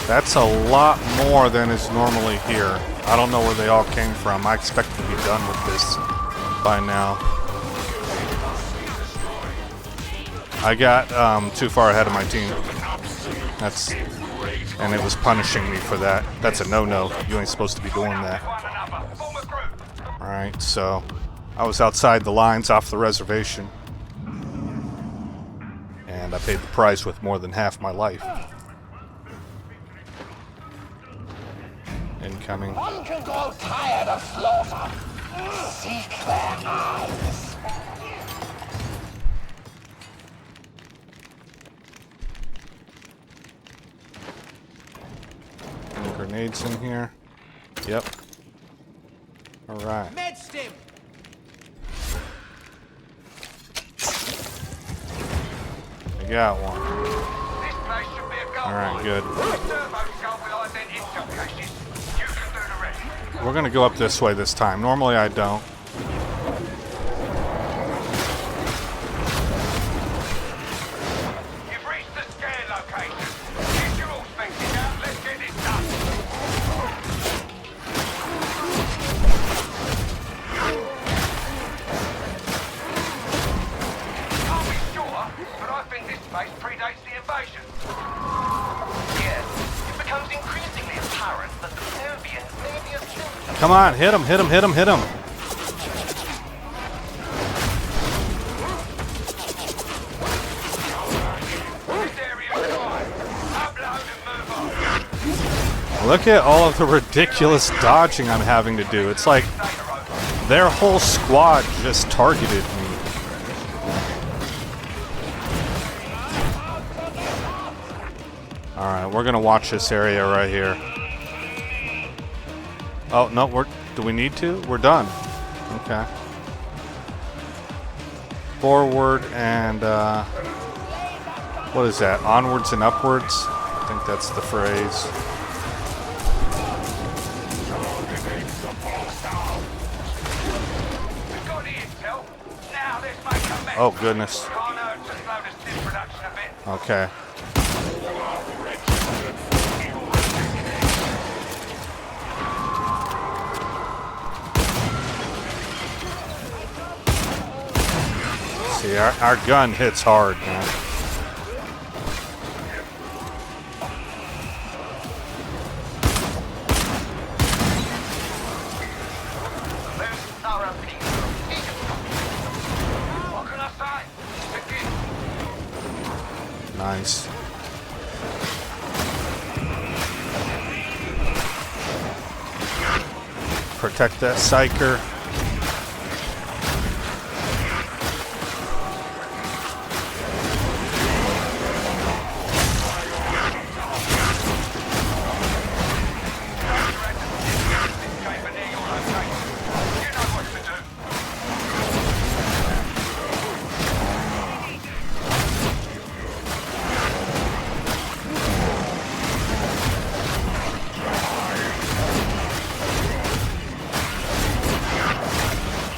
That's a lot more than is normally here. I don't know where they all came from. I expect to be done with this by now. I got too far ahead of my team. And it was punishing me for that. That's a no-no. You ain't supposed to be doing that. Alright, so I was outside the lines off the reservation. And I paid the price with more than half my life. Incoming.
One can grow tired of slaughter. Seek their eyes.
Any grenades in here? Yep. Alright.
Med stim.
I got one.
This place should be a gold
Alright,
mine.
good.
Servo skull will ident intel caches. You can do the rest.
We're gonna go up this way this time. Normally I don't.
You've reached the scan location. Get your all spected out. Let's get this done. Can't be sure, but I think this place predates the invasion.
Yes, it becomes increasingly apparent that the Soviets may be a symptom.
Come on, hit him, hit him, hit him, hit him.
This area's dry. Upload and move on.
Look at all of the ridiculous dodging I'm having to do. It's like their whole squad just targeted me. Alright, we're gonna watch this area right here. Oh, no, do we need to? We're done. Okay. Forward and, what is that? Onwards and upwards? I think that's the phrase. Oh, goodness.
Can't hurt to slow the stim production a bit.
Okay. See, our gun hits hard, man.
What can I say? It's a gift.
Nice. Protect that psyker.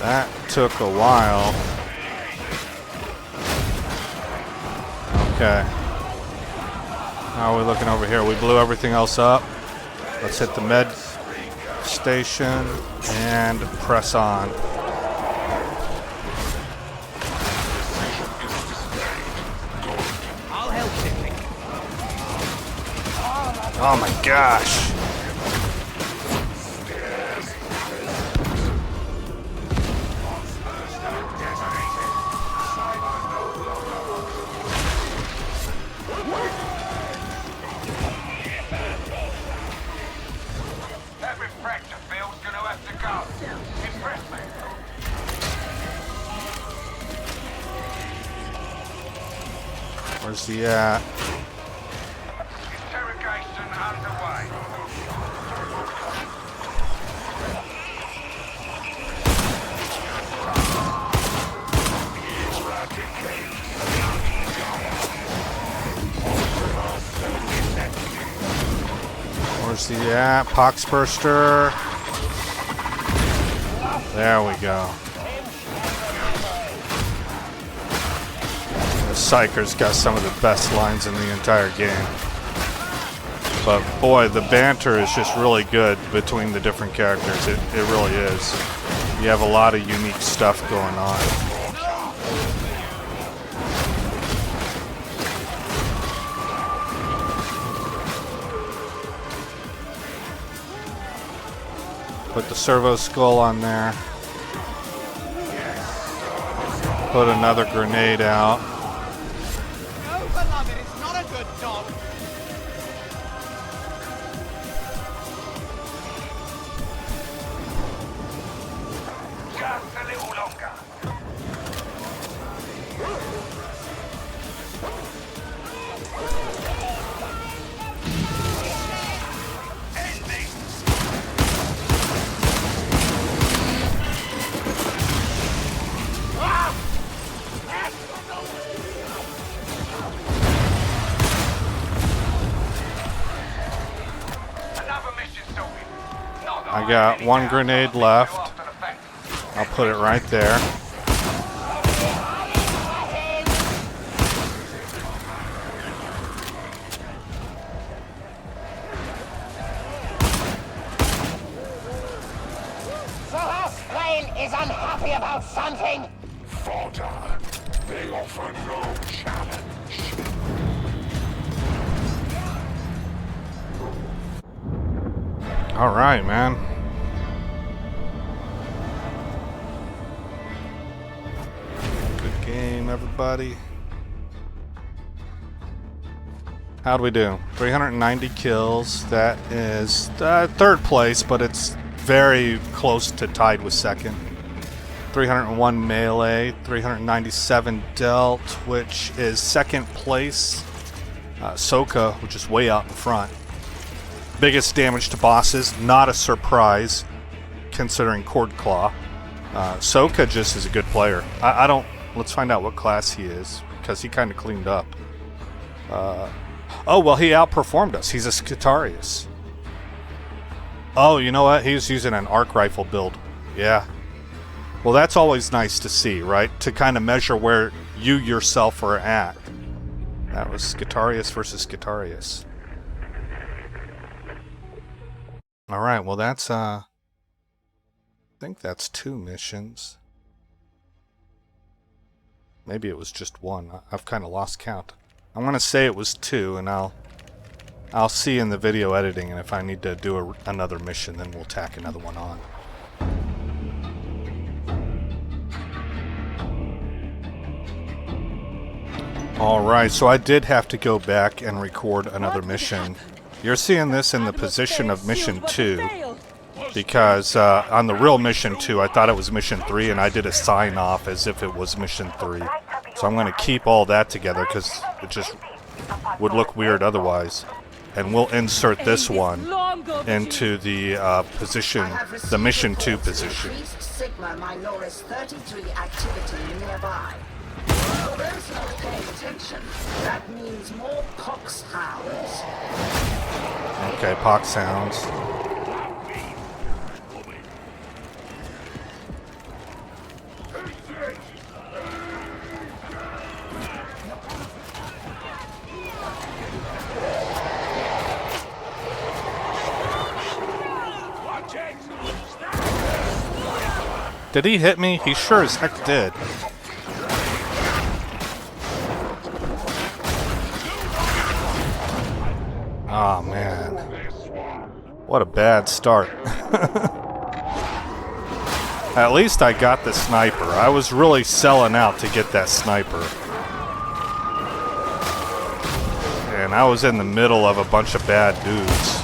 That took a while. Okay. How are we looking over here? We blew everything else up. Let's hit the med station and press on.
I'll help you.
Oh my gosh.
That refractor field's gonna have to go. Impress me.
Where's he at?
Interrogation underway.
Where's he at? Poxburster. There we go. The Psyker's got some of the best lines in the entire game. But boy, the banter is just really good between the different characters. It really is. You have a lot of unique stuff going on. Put the servo skull on there. Put another grenade out.
No, beloved, it's not a good dog.
Just a little longer. End this. Another mission sorted. Not that
I got
really
one
doubt
grenade
I'll
left.
after the fact.
I'll put it right there.
So our plane is unhappy about something?
Fodder. They offer no challenge.
All right, man. Good game, everybody. How'd we do? 390 kills. That is third place, but it's very close to tied with second. 301 melee, 397 dealt, which is second place. Soka, which is way out in front. Biggest damage to bosses, not a surprise, considering Cord Claw. Soka just is a good player. I don't. Let's find out what class he is, because he kind of cleaned up. Oh, well, he outperformed us. He's a Skitarii. Oh, you know what? He was using an arc rifle build. Yeah. Well, that's always nice to see, right? To kind of measure where you yourself are at. That was Skitarius versus Skitarius. Alright, well that's, I think that's 2 missions. Maybe it was just 1. I've kind of lost count. I'm going to say it was 2, and I'll see in the video editing, and if I need to do another mission, then we'll tack another one on. Alright, so I did have to go back and record another mission. You're seeing this in the position of mission 2, because on the real mission 2, I thought it was mission 3, and I did a sign off as if it was mission 3. So I'm going to keep all that together, because it just would look weird otherwise. And we'll insert this one into the position, the mission 2 position.
Sigma minoris 33 activity nearby. For those not paying attention, that means more pox hounds.
Okay, pox hounds. Did he hit me? He sure as heck did. Oh man. What a bad start. At least I got the sniper. I was really selling out to get that sniper. And I was in the middle of a bunch of bad dudes.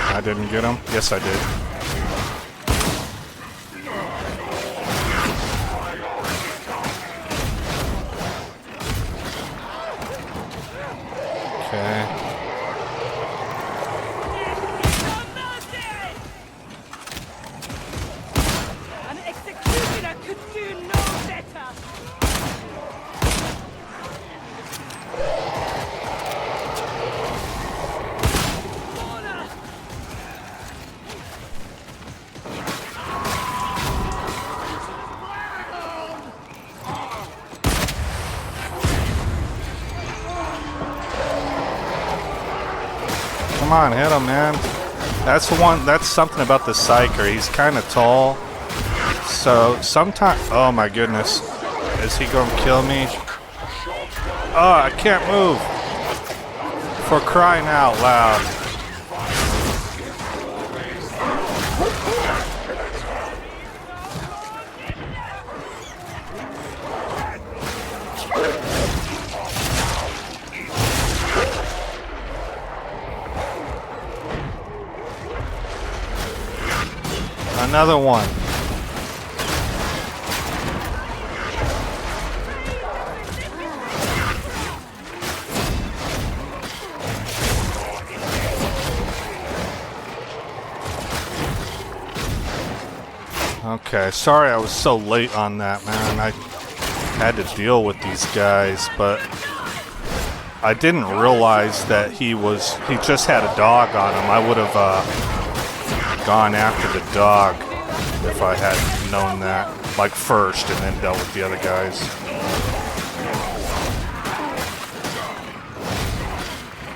I didn't get him? Yes, I did. Okay.
An executioner could do no better.
Come on, hit him, man. That's the one. That's something about the Psyker. He's kind of tall. So sometimes. Oh my goodness. Is he going to kill me? Oh, I can't move. For crying out loud. Another one. Okay, sorry I was so late on that, man. I had to deal with these guys, but I didn't realize that he just had a dog on him. I would have gone after the dog if I had known that, like first, and then dealt with the other guys.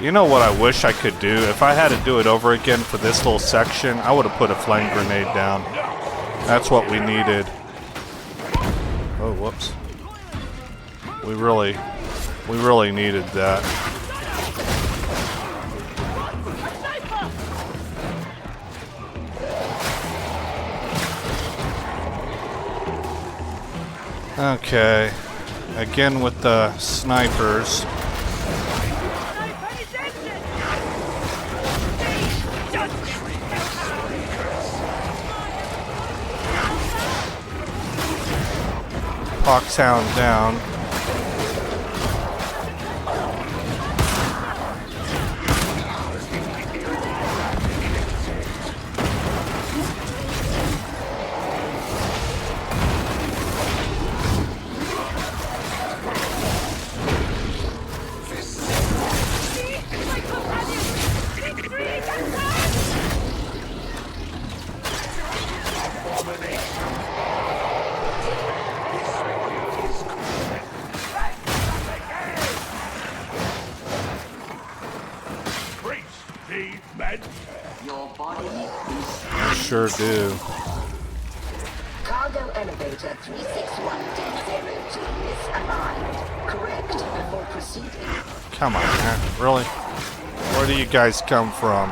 You know what I wish I could do? If I had to do it over again for this little section, I would have put a flame grenade down. That's what we needed. Oh, whoops. We really needed that. Okay, again with the snipers. Foxhound down.
Your body is...
I sure do.
Cargo elevator 361D02 is aligned. Correct before proceeding.
Come on, man. Really? Where do you guys come from?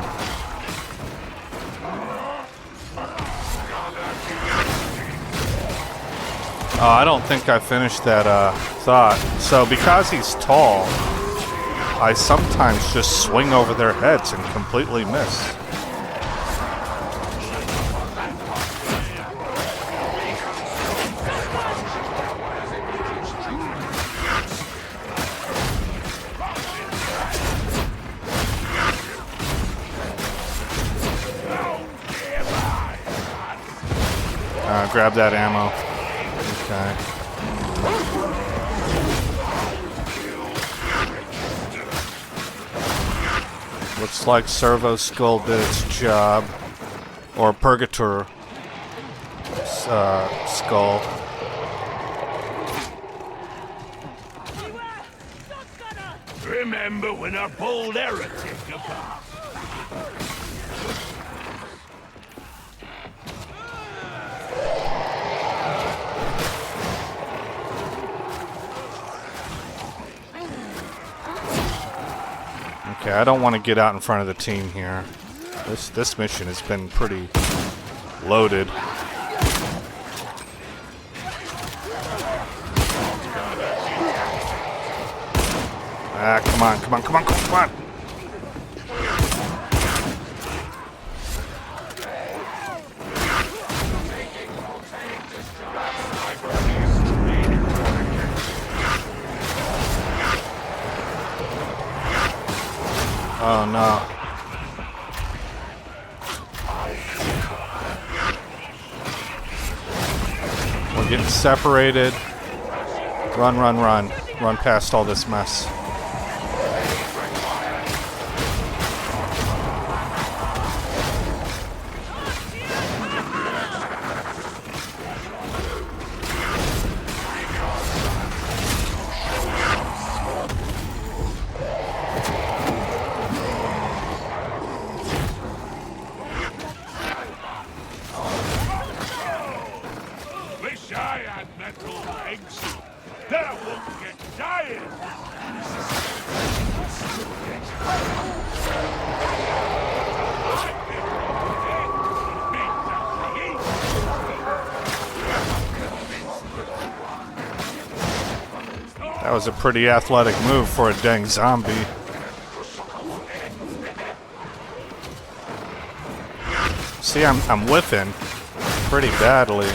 Oh, I don't think I finished that thought. So because he's tall, I sometimes just swing over their heads and completely miss. Grab that ammo. Okay. Looks like Servo Skull did its job. Or Purgator Skull.
Remember when I pulled heretic apart?
Okay, I don't want to get out in front of the team here. This mission has been pretty loaded. Ah, come on, come on, come on, come on! Oh no. We're getting separated. Run, run, run. Run past all this mess. That was a pretty athletic move for a dang zombie. See, I'm whiffing pretty badly.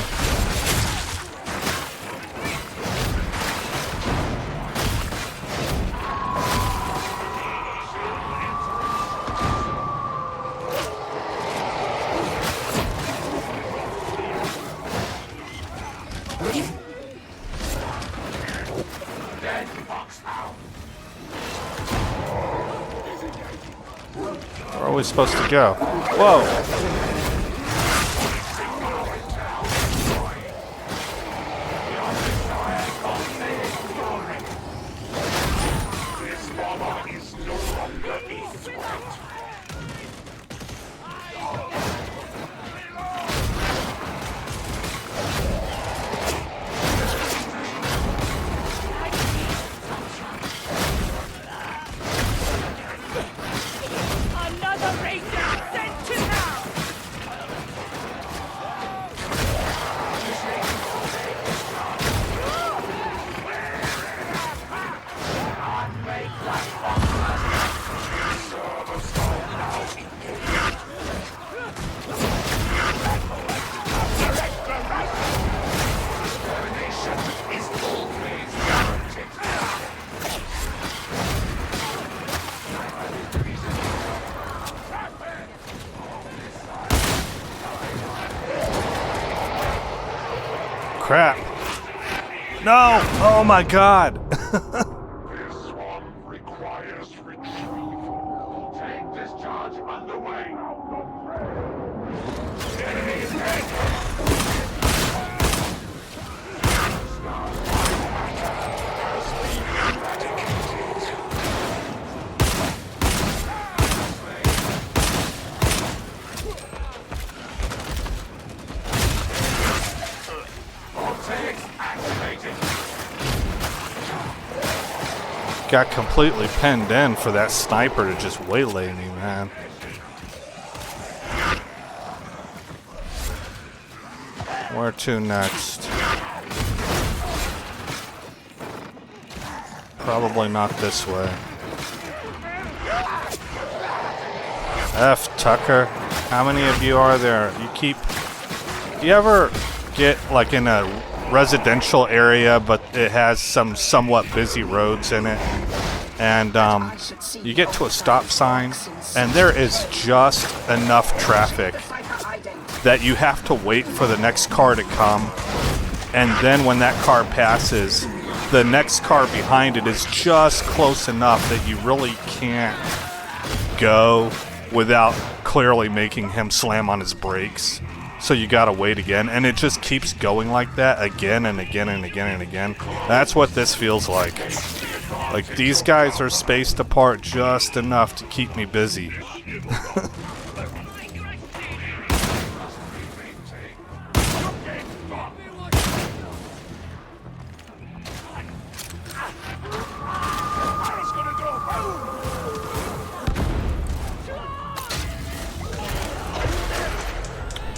Where are we supposed to go? Whoa!
Another ranger sent to now!
crap. No! Oh my god!
This one requires retrieval. Tank discharge underway. Enemy is dead.
Got completely pinned in for that sniper to just waylay me, man. Where to next? Probably not this way. F. Tucker. How many of you are there? You ever get like in a residential area, but it has some somewhat busy roads in it, and you get to a stop sign, and there is just enough traffic that you have to wait for the next car to come, and then when that car passes, the next car behind it is just close enough that you really can't go without clearly making him slam on his brakes. So you gotta wait again, and it just keeps going like that again and again and again and again. That's what this feels like. Like, these guys are spaced apart just enough to keep me busy.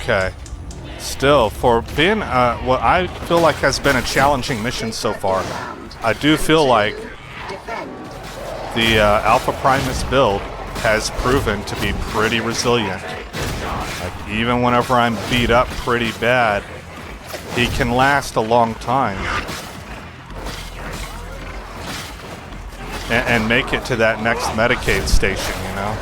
Okay. Still, for being what I feel like has been a challenging mission so far, I do feel like the Alpha Primus build has proven to be pretty resilient. Like, even whenever I'm beat up pretty bad, he can last a long time. And make it to that next Medicaid station, you know?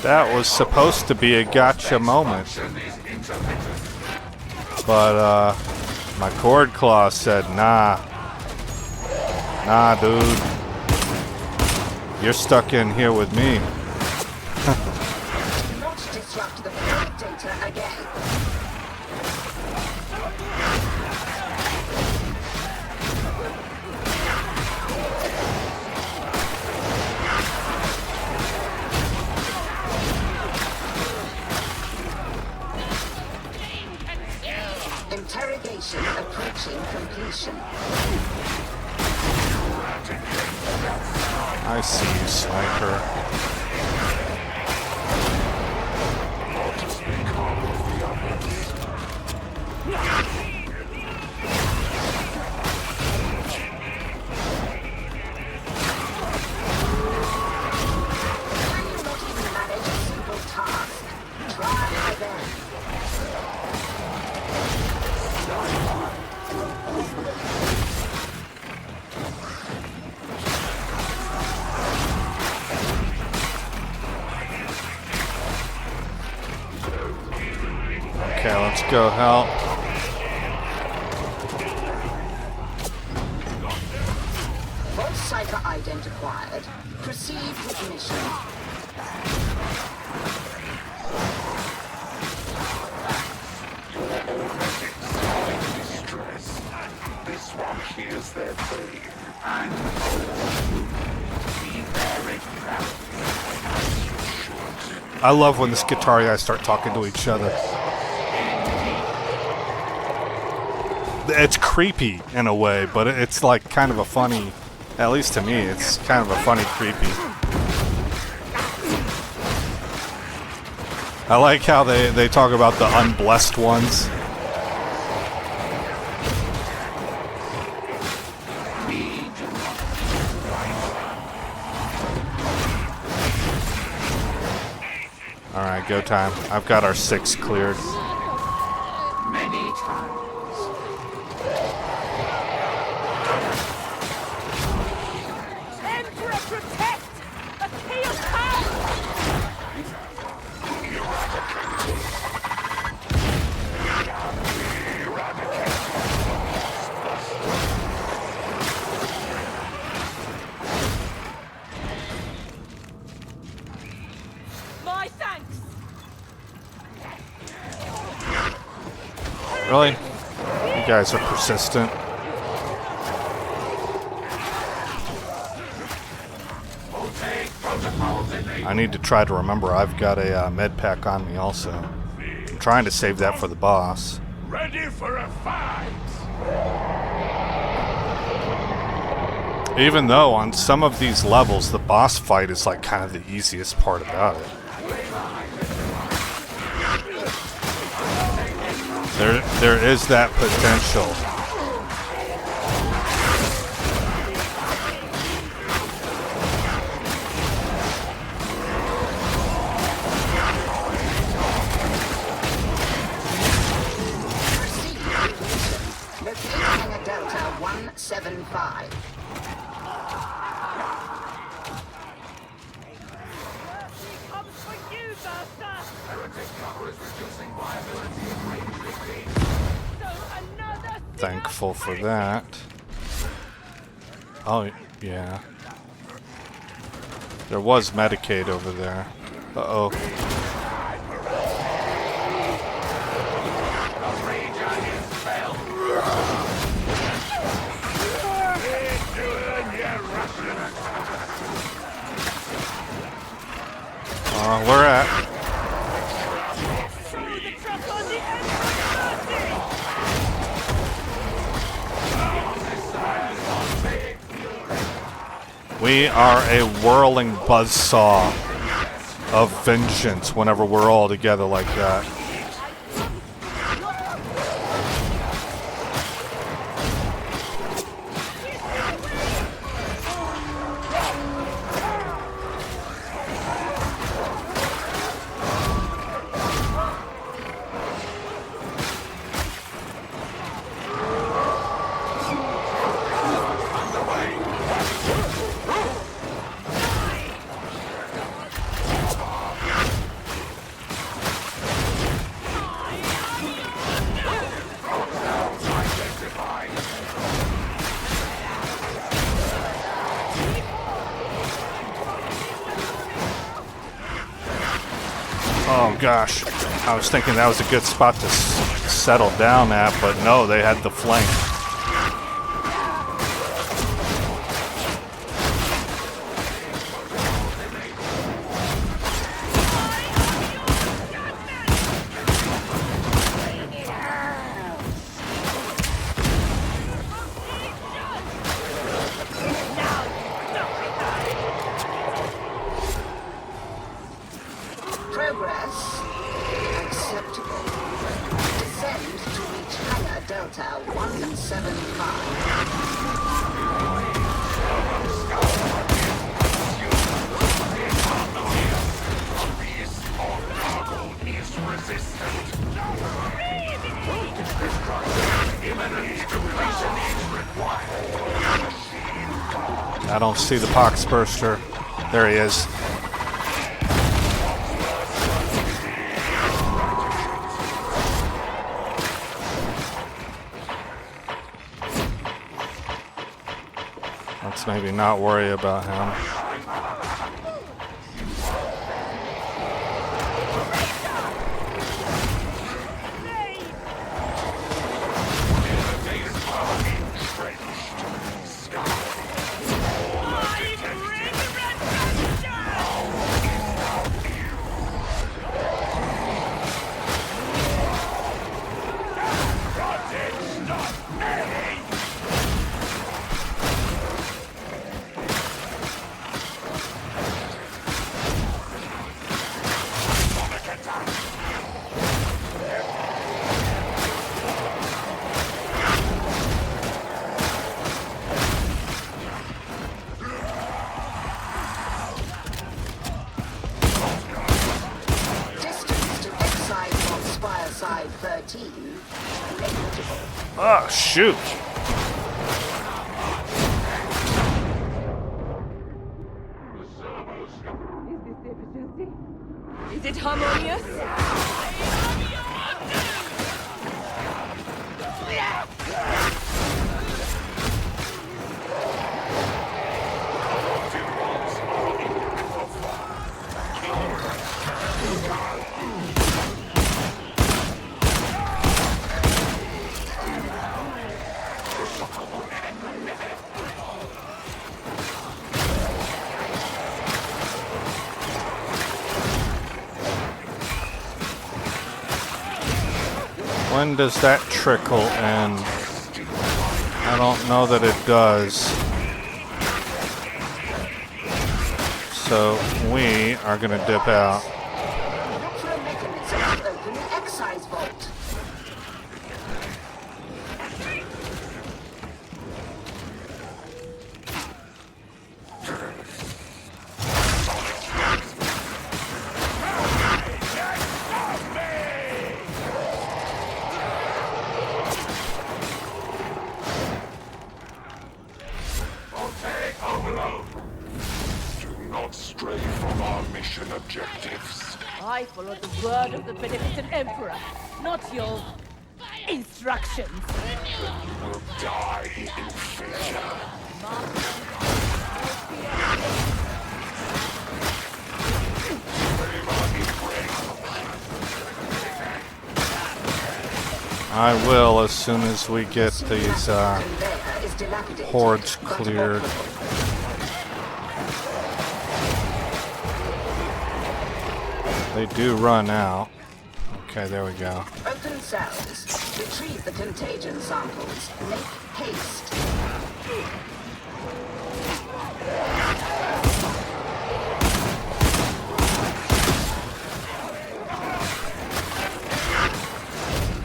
That was supposed to be a gotcha moment. But, my cord claw said, nah. Nah, dude. You're stuck in here with me.
Not disrupt the flight data again. Interrogation approaching completion.
I see you, sniper. Okay, let's go help.
Both cipher ident acquired. Proceed with mission.
Distress. This one hears their pain and
I love when the Skitarii start talking to each other. It's creepy in a way, but it's like kind of a funny, at least to me, it's kind of a funny creepy. I like how they talk about the unblessed ones. Alright, go time. I've got our 6 cleared.
Many times.
Emperor protect! A chaos path! My thanks!
Really? You guys are persistent. I need to try to remember I've got a med pack on me also. I'm trying to save that for the boss.
Ready for a fight!
Even though on some of these levels the boss fight is like kind of the easiest part about it. There is that potential.
Locating Delta 175.
Comes for you, Master! So another
Thankful for that. Oh, yeah. There was Medicaid over there. Uh-oh. We're at.
throw the truck on the Emperor's mercy!
We are a whirling buzzsaw of vengeance whenever we're all together like that. Oh gosh, I was thinking that was a good spot to settle down at, but no, they had the flank.
Progress acceptable. Descend to reach Hangar Delta 175.
I don't see the pox burster. There he is. Let's maybe not worry about him. shoot.
Is it harmonious?
When does that trickle in? I don't know that it does. So we are going to dip out.
Look for a mechanism to open the excise vault.
Stray from our mission objectives.
I follow the word of the beneficent Emperor, not your instructions.
Will die in failure.
I will as soon as we get these hordes cleared. They do run out. Okay, there we go.
Open cells. Retrieve the contagion samples. Make haste.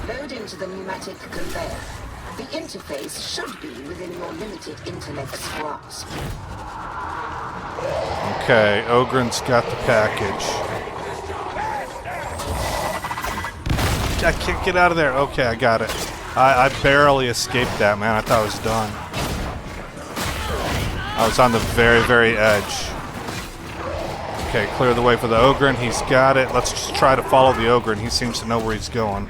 Load into the pneumatic conveyor. The interface should be within your limited intellect's grasp.
Okay, Ogren's got the package. I can't get out of there. Okay, I got it. I barely escaped that, man. I thought I was done. I was on the very, very edge. Okay, clear the way for the Ogren. He's got it. Let's just try to follow the Ogren. He seems to know where he's going.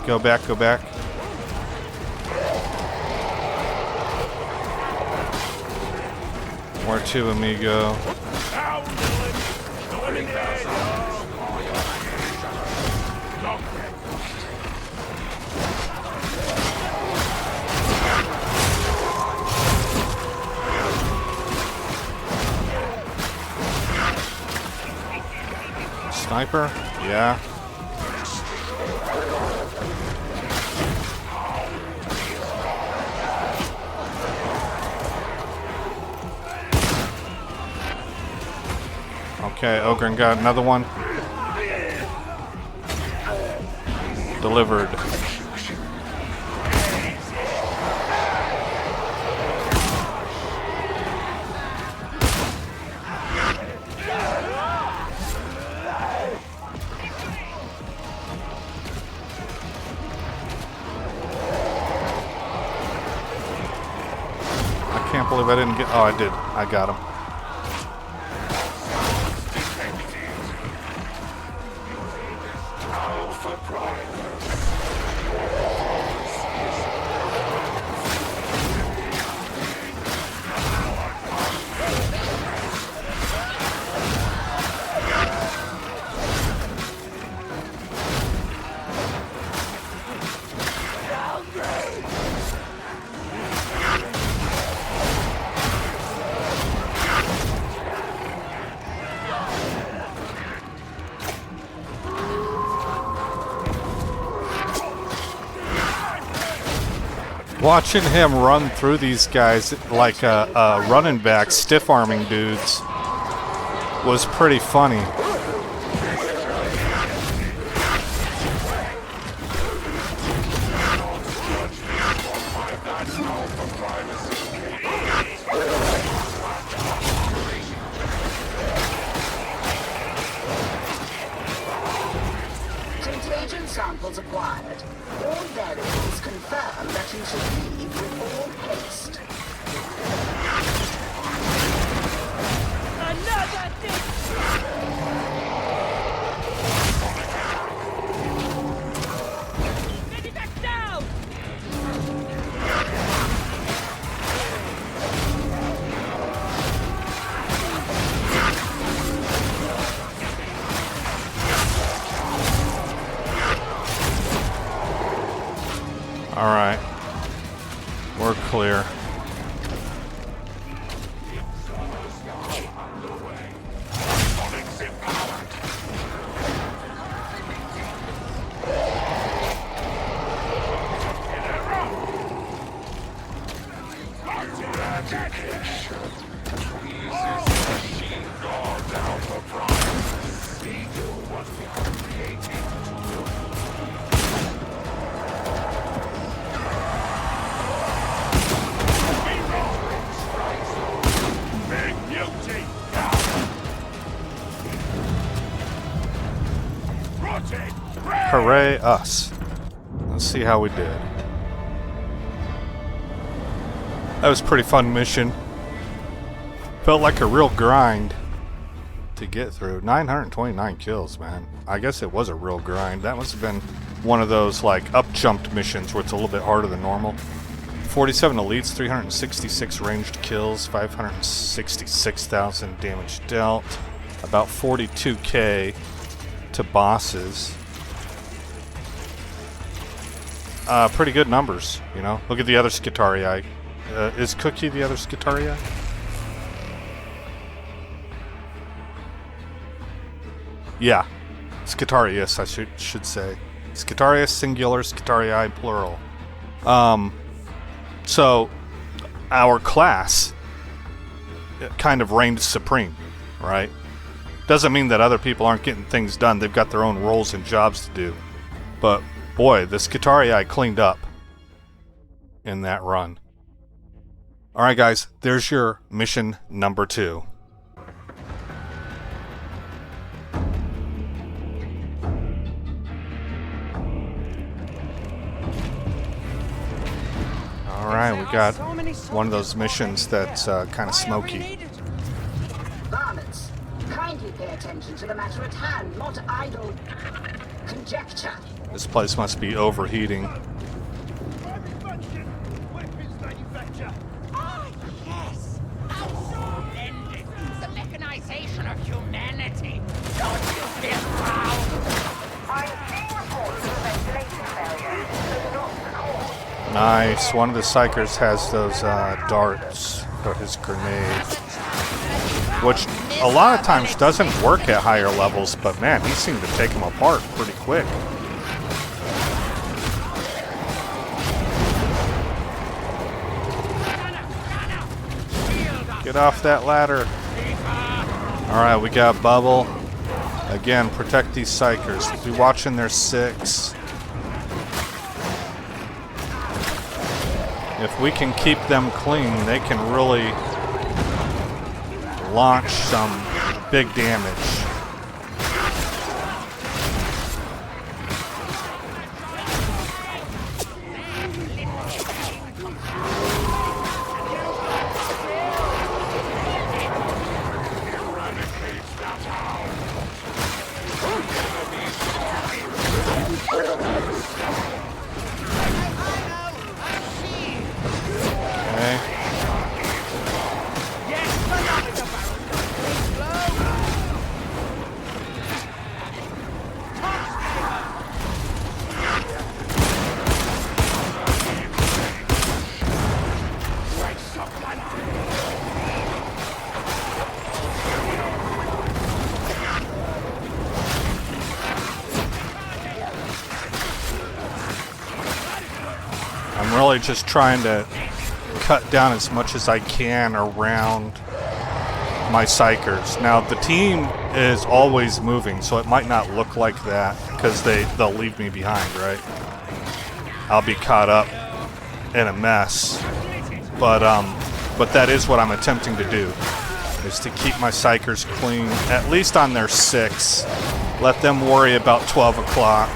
Go back, go back. Where to, amigo? Sniper? Yeah. Okay, Ogren got another one. Delivered. I can't believe I didn't get... Oh, I did. I got him. Watching him run through these guys like running back, stiff-arming dudes was pretty funny.
Contagion samples acquired. All variables confirm that you should leave with all haste.
Another Get it back down!
All right, we're clear. Hooray us. Let's see how we did. That was a pretty fun mission. Felt like a real grind to get through. 929 kills, man. I guess it was a real grind. That must have been one of those like up-jumped missions where it's a little bit harder than normal. 47 elites, 366 ranged kills, 566,000 damage dealt, about 42k to bosses. Pretty good numbers, you know. Look at the other Skitarii. Is Cookie the other Skitarii? Yeah, Skitarius, I should say. Skitarius singular, Skitarii plural. So our class kind of reigned supreme, right? Doesn't mean that other people aren't getting things done. They've got their own roles and jobs to do. But boy, the Skitarii cleaned up in that run. Alright guys, there's your mission number 2. Alright, we got one of those missions that's kind of smoky.
Varmints, kindly pay attention to the matter at hand, not idle conjecture.
This place must be overheating.
Ah, yes! How splendid! The mechanization of humanity! Don't you feel proud?
I'm seeing reports of a ventilation failure. Not the cause.
Nice. One of the psychers has those darts for his grenade, which a lot of times doesn't work at higher levels, but man, he seemed to take them apart pretty quick. Get off that ladder. Alright, we got Bubble. Again, protect these psychers. Be watching their 6. If we can keep them clean, they can really launch some big damage. I'm really just trying to cut down as much as I can around my psychers. Now the team is always moving, so it might not look like that because they'll leave me behind, right? I'll be caught up in a mess. But that is what I'm attempting to do, is to keep my psychers clean, at least on their 6. Let them worry about 12 o'clock.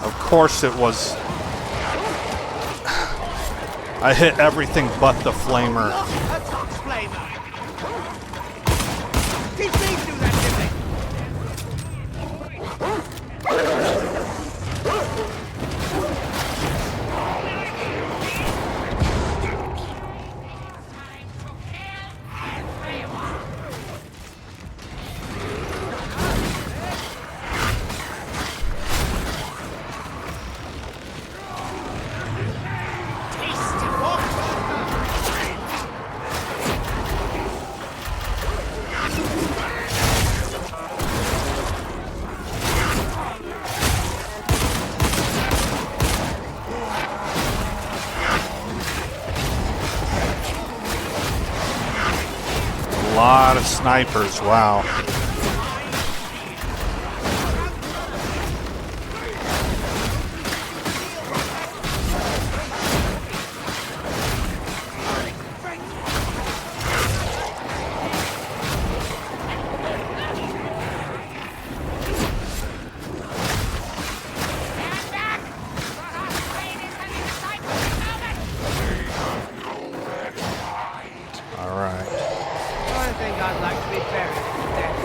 Of course it was. I hit everything but the flamer.
A tox flamer. Teach me to do that, Jimmy.
A lot of snipers, wow. Alright.
I think I'd like to be buried there.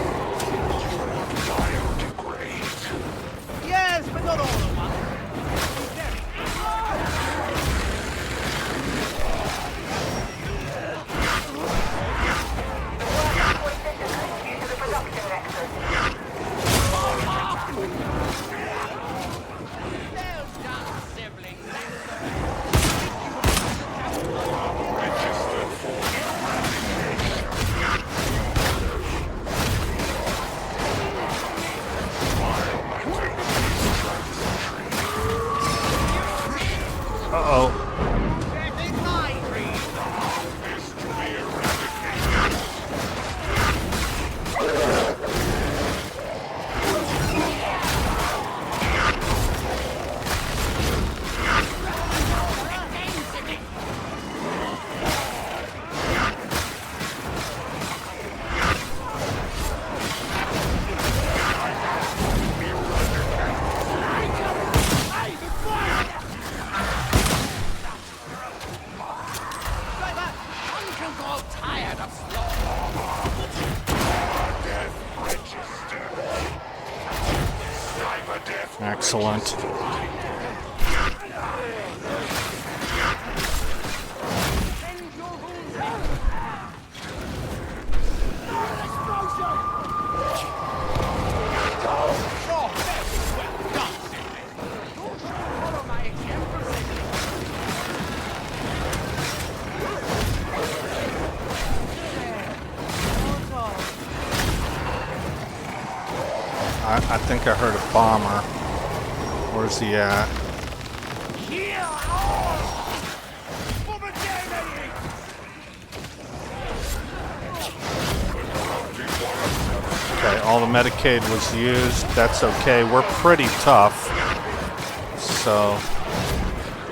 Yes, but not all at once.
Uh-oh. Excellent. I think I heard a bomber. Where's he at? Okay, all the Medicaid was used. That's okay. We're pretty tough. So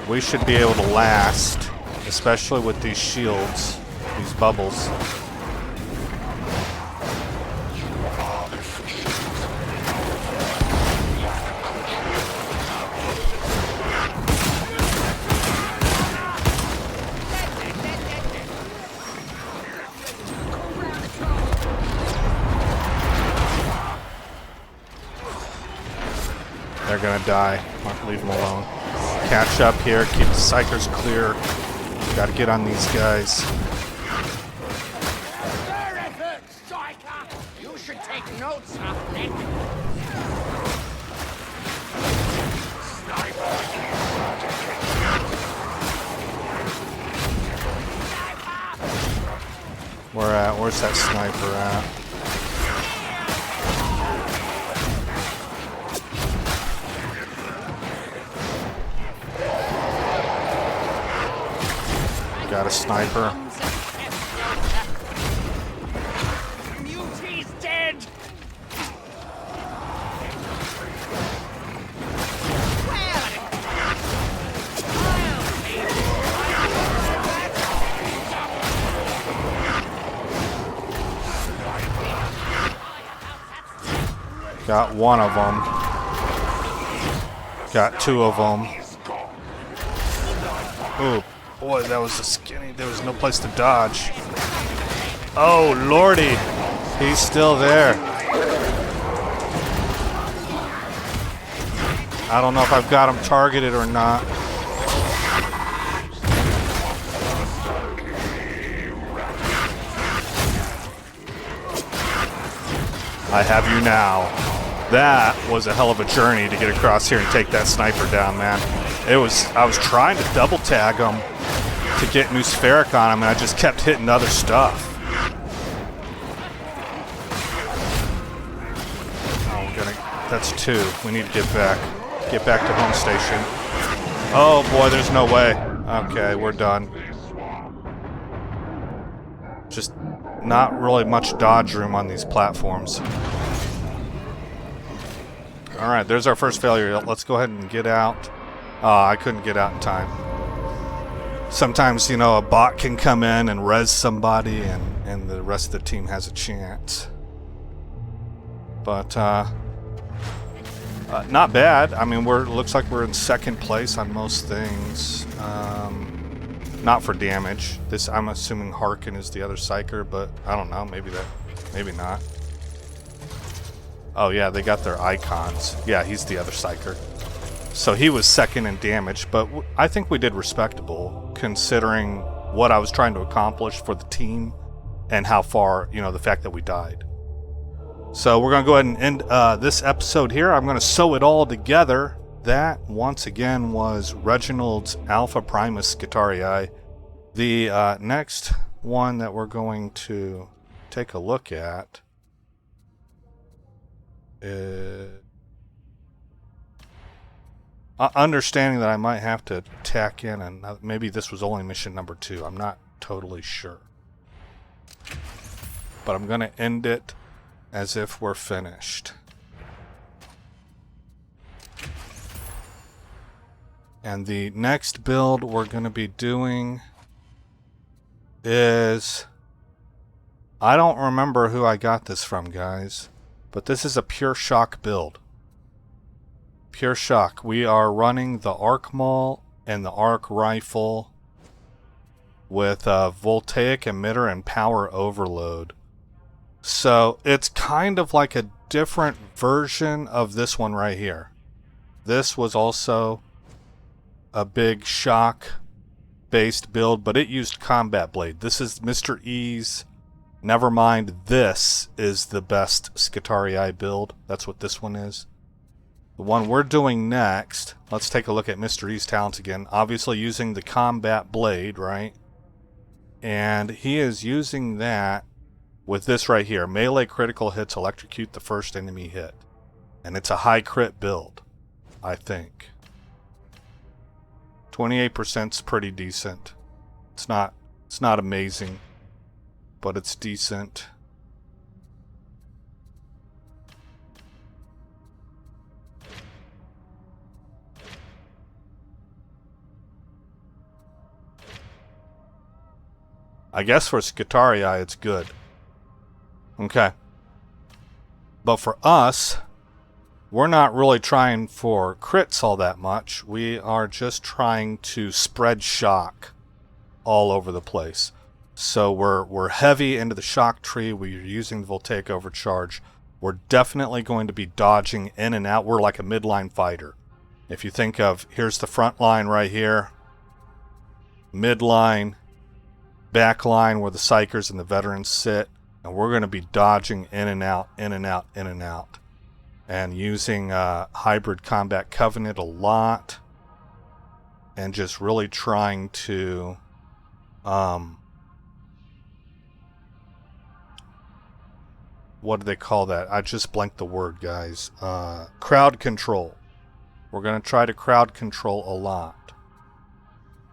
we should be able to last, especially with these shields, these bubbles. They're gonna die. Leave them alone. Catch up here. Keep the psychers clear. Gotta get on these guys.
You should take notes, Nick.
Where's that sniper at? Got a sniper.
Muti's dead.
Got one of them. Got 2 of them. Ooh, boy, that was a skinny. There was no place to dodge. Oh, lordy. He's still there. I don't know if I've got him targeted or not. I have you now. That was a hell of a journey to get across here and take that sniper down, man. I was trying to double tag him to get new spheric on him, and I just kept hitting other stuff. Oh, that's 2. We need to get back to home station. Oh boy, there's no way. Okay, we're done. Just not really much dodge room on these platforms. Alright, there's our first failure. Let's go ahead and get out. I couldn't get out in time. Sometimes, you know, a bot can come in and res somebody and the rest of the team has a chance. But, not bad. I mean, looks like we're in 2nd place on most things. Not for damage. I'm assuming Harkin is the other psyker, but I don't know. Maybe not. Oh yeah, they got their icons. Yeah, he's the other psyker. So he was 2nd in damage, but I think we did respectable considering what I was trying to accomplish for the team and how far, you know, the fact that we died. So we're going to go ahead and end this episode here. I'm going to sew it all together. That, once again, was Reginald's Alpha Primus Skitarii. The next one that we're going to take a look at is... understanding that I might have to tack in, and maybe this was only mission number 2. I'm not totally sure. But I'm going to end it as if we're finished. And the next build we're going to be doing is... I don't remember who I got this from, guys. But this is a pure shock build. Pure shock. We are running the arc maul and the arc rifle with a voltaic emitter and power overload. So it's kind of like a different version of this one right here. This was also a big shock based build, but it used combat blade. This is Mr. E's. Never mind, this is the best Skitarii build. That's what this one is. The one we're doing next, let's take a look at Mr. E's talents again. Obviously using the combat blade, right? And he is using that with this right here. Melee critical hits electrocute the first enemy hit. And it's a high crit build, I think. 28%'s pretty decent. It's not amazing, but it's decent. I guess for Skitarii it's good. Okay. But for us, we're not really trying for crits all that much. We are just trying to spread shock all over the place. So we're heavy into the shock tree. We're using the voltaic overcharge. We're definitely going to be dodging in and out. We're like a midline fighter. If you think of, here's the front line right here. Midline. Back line where the psychers and the veterans sit. And we're going to be dodging in and out, in and out, in and out. And using hybrid combat covenant a lot. And just really trying to... what do they call that? I just blanked the word, guys. Crowd control. We're going to try to crowd control a lot.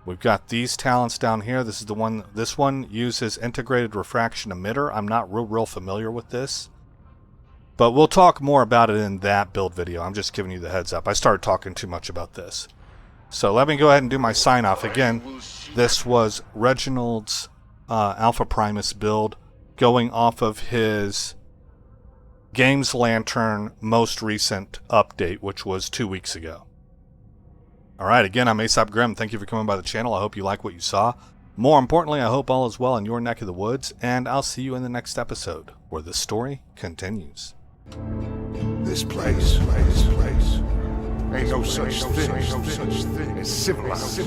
We've got these talents down here. This is the one. This one uses integrated refraction emitter. I'm not real familiar with this, but we'll talk more about it in that build video. I'm just giving you the heads up. I started talking too much about this. So let me go ahead and do my sign off again. This was Reginald's Alpha Primus build, going off of his Games Lantern most recent update, which was 2 weeks ago. Alright, again, I'm Aesop Grim. Thank you for coming by the channel. I hope you like what you saw. More importantly, I hope all is well in your neck of the woods, and I'll see you in the next episode, where the story continues.
This place ain't no such thing as civilized.